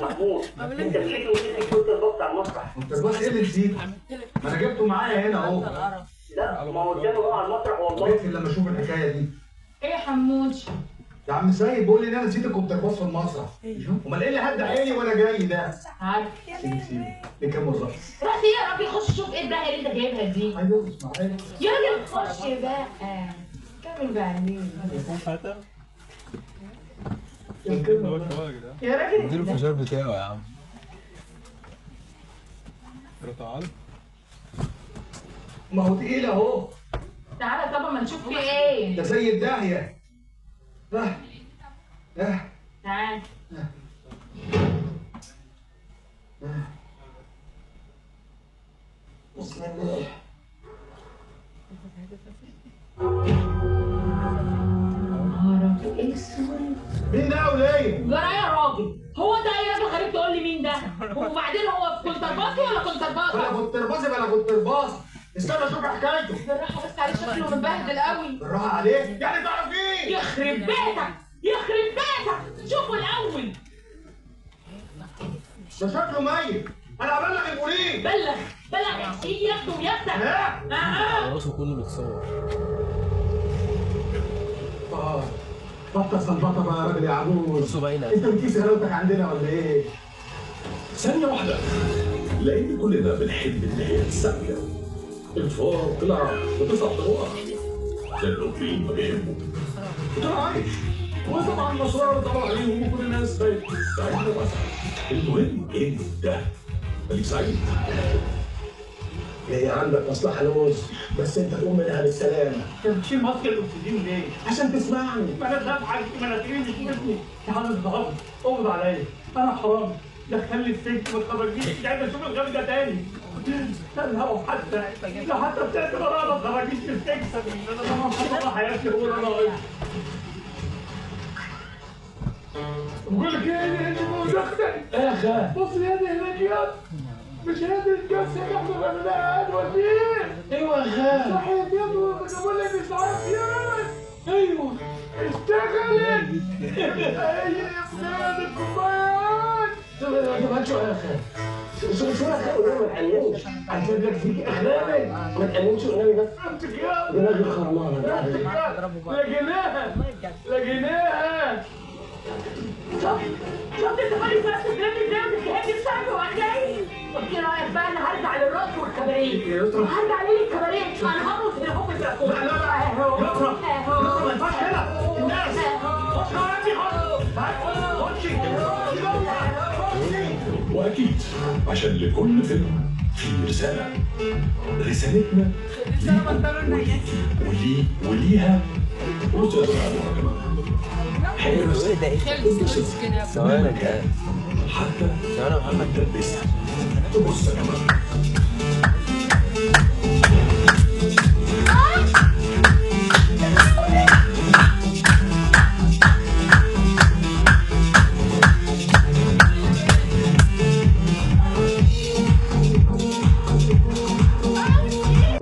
محمود انت نسيت ونسيت كنت البط على المسرح. انت الباص ايه اللي نسيته؟ ما انا جبته معايا هنا اهو. لا ما هو قدامي بقى على المسرح والله. بقفل لما اشوف الحكايه دي. ايه يا حمودي؟ يا عم سيد بيقول لي ان انا نسيت الكونترباس في المسرح. امال ايه اللي هد عيني وانا جاي ده؟ عارف سيبي نكمل الرقص. رأس ايه يا راجل خش شوف ايه الدهية اللي انت جايبها دي. عايز ارقص معايا. يا راجل خش بقى كمل بعدين. يا راجل اديله الفشار بتاعه يا عم. تعال. ما هو تقيل اهو. تعالى طبعا ما نشوف في ايه. ده زي الداهيه. تعال. بسم الله. نهارك اسود. مين ده يا وليه؟ جرى يا راجل هو ده اي راجل غريب تقول لي مين ده؟ وبعدين هو في كونترباسي ولا كونترباسي؟ بلا كونترباسي بلا كونترباس. استنى اشوف حكايته. بالراحه بس عليه شكله متبهدل قوي. بالراحه عليه؟ يعني تعرفيه؟ يخرب بيتك يخرب بيتك شوفوا الاول. ده شكله ميت. انا هبلغ البوليس. بلغ يجي ياخده ويفتح. لا راسه كله بيتصور. بطل سلبطه بقى يا راجل يا عجوز. راسه باينه. انت بتقيس غلاوتك عندنا ولا ايه؟ ثانية واحدة، لأن كلنا بنحب النهايات السامية. الفار طلع بتسع طرق لأنه مين ما بيحبه وطلع عايش. وطبعا النصارى طلعوا عليهم وكل الناس بقت سعيدة واسعة. المهم انت خليك سعيد. هي عندك مصلحة لوز بس انت تقوم منها بالسلامة. انت بتشيل ماسك الاكسجين ليه؟ عشان تسمعني. ما انا خايف عليك مناخيري مش ودني. تعالى الضغط اقبض عليا انا حرامي دخلني السجن ما تخرجنيش مش عايز اشوف الغبي ده تاني. الهوا حتى لو حتى بتاعت مرة ما تخرجنيش من السجن انا طبعا حاطط حياتي هو انا ناقص. بقول لك ايه انت مدخل يا اخي بص اليد هناك يا مش هذا الجلسة اللي احنا بنعملها وزير. ايوه يا خال. صحيح يا ابني بقول لك مش عارف يا ايوه اشتغلت. هي فلان الكوبايات. ما تشوف يا خال. شو يا خال ما تقلمش. هجيب لك فيك اخلاقك ما تقلمش قدامي بس. دماغي خرمانه. لقيناها شفت انت فاضي في نفس الجنب ازاي وتتهمني بسببي وعجاي؟ قلت لي رايك بقى انا هرجع للرقص والكباريه. هرجع ليه للكباريه؟ انا هموت هنا هم بيرقصوا. لا يسرا ما ينفعش كده الناس واكيد عشان لكل فيلم في رساله. رسالتنا وليها رساله كمان. حلو ثواني كده حتى ثواني محمد تلبسها تبص كمان.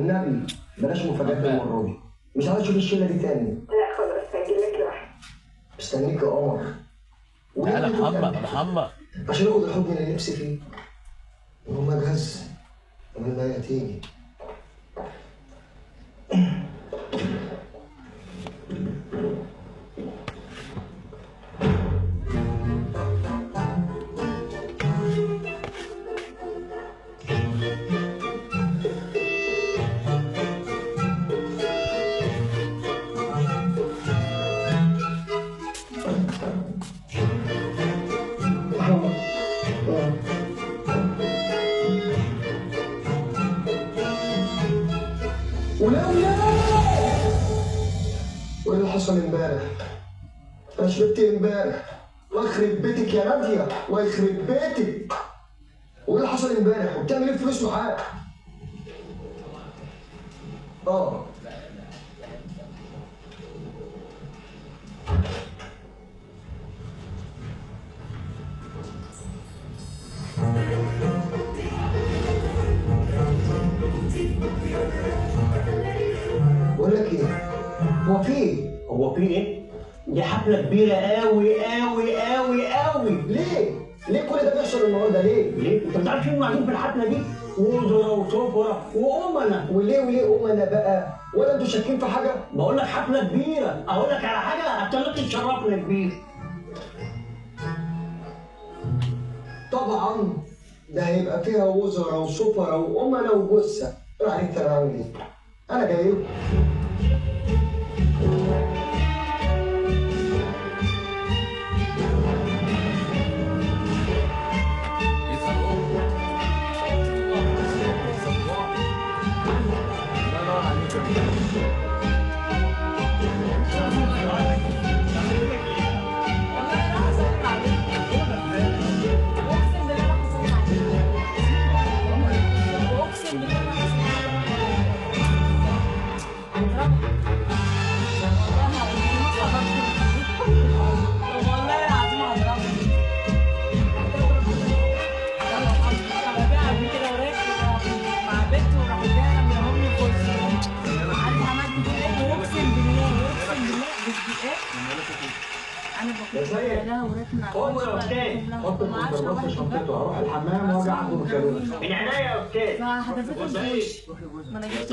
النبي بلاش مفاجآت المرة دي، مش عايز اشوف الشلة دي تاني. لا خلاص هجيلك لوحدي. مستنيك يا قمر. تعالى محمد عشان اخد الحضن اللي نفسي فيه. وهم جهز قبل ما هي تيجي. ولا وايه اللي حصل امبارح؟ انا شربت امبارح. الله يخرب بيتك يا ناديه، الله يخرب بيتك. وايه اللي حصل امبارح؟ وبتعمل ايه فلوس معاك؟ بقول لك ايه؟ هو في ايه؟ دي حفله كبيره قوي قوي قوي قوي. ليه؟ ليه كل ده بيحصل النهارده ليه؟ ليه؟ انت مش عارف مين قاعدين في الحفله دي؟ وزراء وسفراء وامنا. وليه امنا بقى؟ ولا انتوا شاكين في حاجه؟ بقول لك حفله كبيره، اقول لك على حاجه هتخليك تشرفنا كبير. طبعا ده هيبقى فيها وزراء وسفراء وامنا وجثه. ايه عليك انا عامل ايه؟ انا جاي لكم. حط الكونسرفات في شنطته، هروح الحمام واجي اعمل مكالمه. من عينيا يا استاذ. فحضرتك ما انا جبت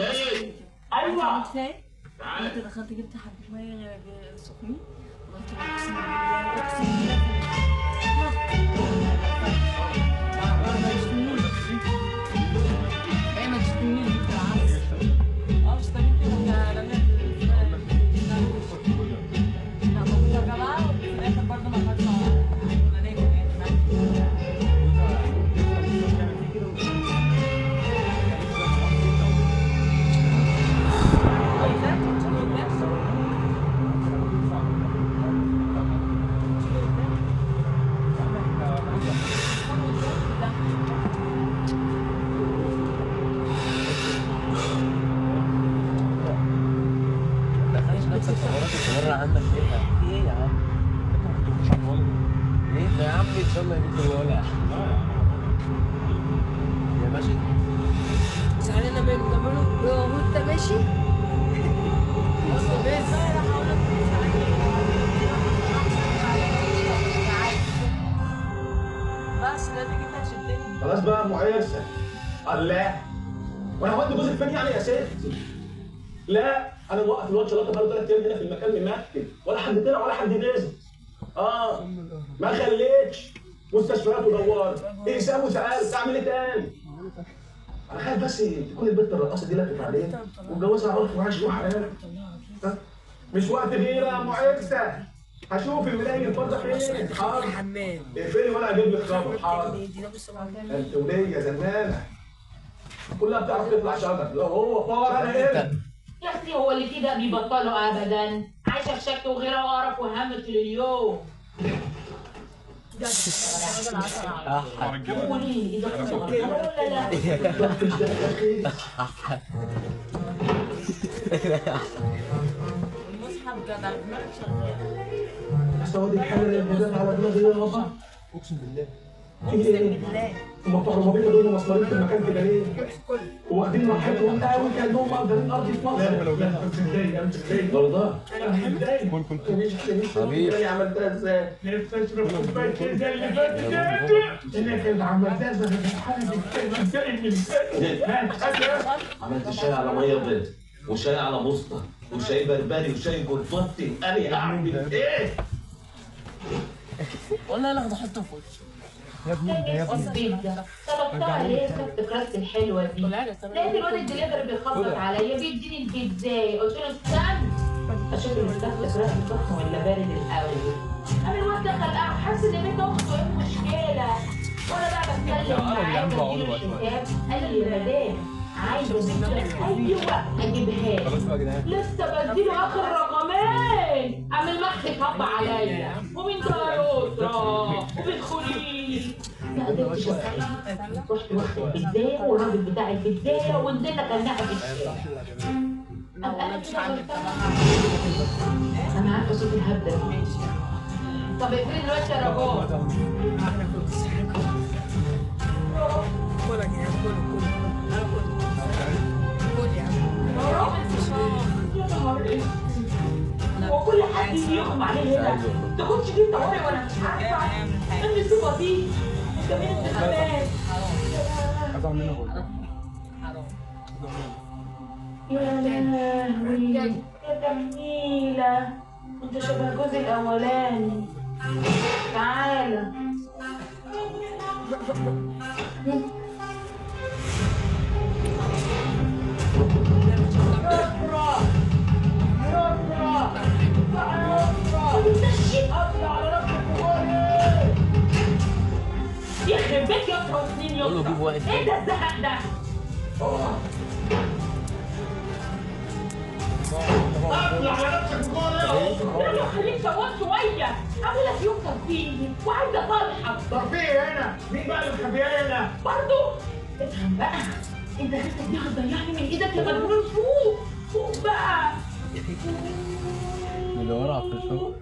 ايوه تعالى انت دخلت جبت حبه ميه سخنين وقلت له اقسم بالله اقسم بالله ما تشتمنيش بالعكس. اشتريت يا جماعه وفي الاخر برضه ما خدتش ولا ناكل مرة عندك ليه؟ في ايه يا عم؟ انت ما كنتش على الولد؟ ليه؟ يا عم ان شاء الله يموت الولد. يا ماشي؟ زعلانة منه تعمله هو انت ماشي؟ بس لا تيجي تشدني. خلاص بقى ام عيسى. الله وانا هودي جوزك فين يعني يا ست؟ لا انا موقف الواد شلاطه بقاله 3 ايام هنا في المكان ممكن ولا حد طلع ولا حد نزل. ما خليتش مستشفيات ودوار اقسام وسألت اعمل ايه تاني؟ انا خايف بس تكون البنت الرقاصه دي لفت عليك واتجوزها عرف وعاش وحياه. مش وقت غيره يا معزه، هشوف الملاهي الفضه فين. حاضر اقفلي وانا هجيب لك خبر. حاضر انت وليه زنانه كلها بتعرف تطلع شجر، لو هو فار انا ايه؟ يا اختي هو اللي فيه ده بيبطلوا ابدا، عايشه في شك وغيره وقرف وهم طول اليوم. قولي لي اذا كنت غلطانه ولا لا؟ المصحف جدع دماغك شغال. سواد الحلال الهدام على دماغي يا بابا. اقسم بالله. اقسم بالله. هم بتوع الربابيكه دول مسمارين في المكان كده ليه؟ واخدين راحتهم قوي كانهم مقدرين ارض في مصر. لا امسك ايدي امسك ايدي برضه. حبيبي عملتها ازاي؟ نفسي اشرب كوبايه كده اللي فاتت انا كنت عملتها زي عملت شاي على ميه بيض وشاي على بوسطه وشاي بربري وشاي جرفتي. انا اعمل ايه؟ والله لا احطه في وشي يا ابني البيتزا طلبتها ليه كانت كراست الحلوه دي؟ لقيت الواد الدليفري بيخبط عليا بيديني البيتزا، قلت له استنى اشوف المستخدم كراست سخن ولا بارد الاول. قام الواد دخل قاعد حاسس ان بنت اخته ايه المشكله؟ وانا بقى بتكلم معاه بديله الحساب قال لي يا مدام عايزه بيتزا ايوه اجيبها لسه بديله اخر رقمين قام المخ طب عليا ومين ده يا اسره وبتدخلي ما قدرتش اسال رحت واخد البيتزايه والراجل بتاع البيتزايه ونزلنا كلناها في الشارع. انا كده غلطانه انا عارفه صوت الهبده ماشي. طب اقفلي دلوقتي يا رجاء. هو كل حد يجي يغمى عليه هنا تاخدش دي طوارئ وانا مش عارفه ان الصوبه دي جميل الانتخابات. يا لهوي يا جميله انت شبه الجزء الاولاني. تعالى يخرب بيت يا اسطى وسنين يا اسطى. ايه ده الزهق ده؟ اطلع على نفسك جوه يا خليك سواد شويه. عامل لك يوم ترفيهي وعايزه صالحك. ترفيهي هنا؟ مين بقى اللي مخبيها هنا؟ برضه افهم بقى انت خدتك دي هتضيعني من ايدك يا مجنون. فوق بقى مدورة على الفشار.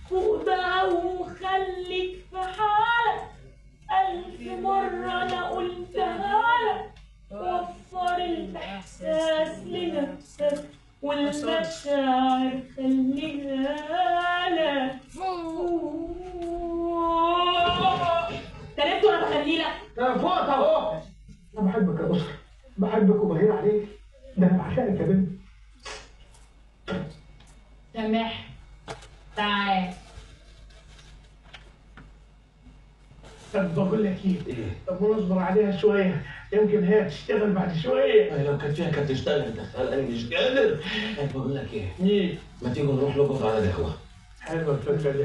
فوق بقى وخليك في حالك. 1000 مرة أنا قلتها لك. وفر الإحساس لنفسك والمشاعر خليها لك. تلاتة وأنا بخلي لك. أنا فوقت أهو. أنا بحبك يا أسرة، بحبك وبغير عليك. ده أنا بعشقك يا بنت. سامح تعال. طب بقول لك ايه؟ طب نصبر عليها شويه يمكن هي تشتغل بعد شويه. لو كانت فيها كانت تشتغل دخل انا مش قادر. بقول لك ايه؟ ما تيجي نروح نقف على القهوه. حلوه الفكره دي.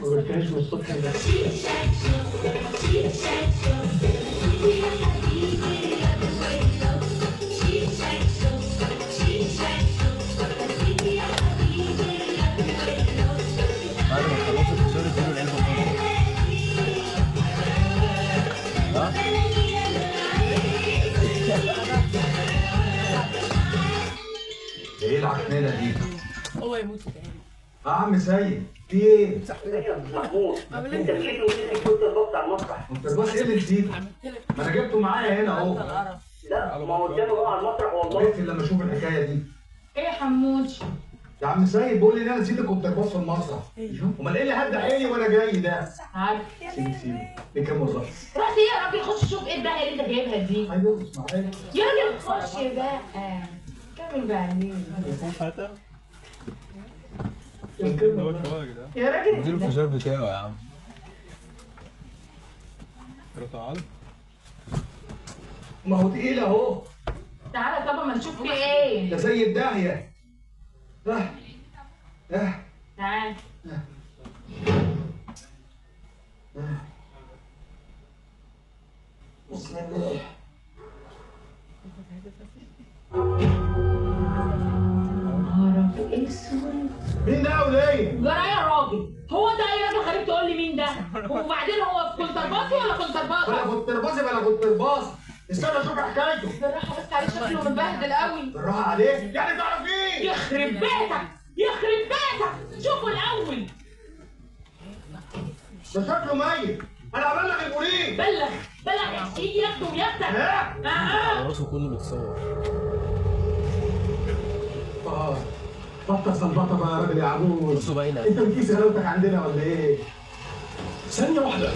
ما قلتهاش من الصبح ده. بعد ما تخلصوا الفشار اديله العلبة فاضية. ايه العكنانه دي؟ هو يموت تاني. يا عم سيد في ايه؟ محمود انت نسيت ونسيت كنت البص على المسرح. انت الباص ايه اللي نسيته؟ ما انا جبته معايا هنا اهو. لا ما هو قدامي بقى على المسرح والله. بقفل لما اشوف الحكايه دي. ايه يا حمود؟ يا عم سيد بيقول لي ان انا نسيت الكونترباس في المسرح. امال ايه اللي هدى عيني وانا جاي ده؟ عارف سيبي نكمل رقص. رحت ايه يا راجل؟ خش شوف ايه الدهيه اللي انت جايبها دي. ايوه اسمعي يا راجل خش بقى كمل بعدين. يا راجل اديله الفشار بتاعه يا عم. تعالى. ما هو تقيل اهو. تعالى طبعا ما نشوف في ايه. ده زي الداهيه. تعال. بسم الله. نهارك اسود. مين ده يا وليه؟ جرى يا راجل؟ هو انت اي راجل خليك تقول لي مين ده؟ وبعدين هو في كونترباسي ولا كونترباسي؟ بلا كونترباسي بلا كونترباسي. استنى اشوف حكايته. بالراحه بس عليه شكله متبهدل قوي. بالراحه عليه؟ يعني تعرفيه؟ يخرب بيتك يخرب بيتك شوفوا الاول. ده شكله ميت. انا هبلغ البوليس. بلغ يجي ياخده وياخدك. راسه كله متصور. بطل سلبطه بقى يا راجل يا عجوز. راسه باينه. انت بتقيس غلاوتك عندنا ولا ايه؟ ثانية واحدة،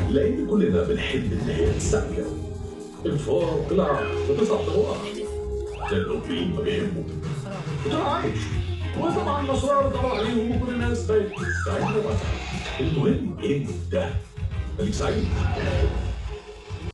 لأن كلنا بنحب النهايات السعيدة. الفار طلع بتسع طرق لأنه مين ما بيحبه. وطلع عايش. وطبعا النصارى طلعوا عليهم وكل الناس بقت سعيدة واسعة. المهم إيه ده؟ خليك سعيد.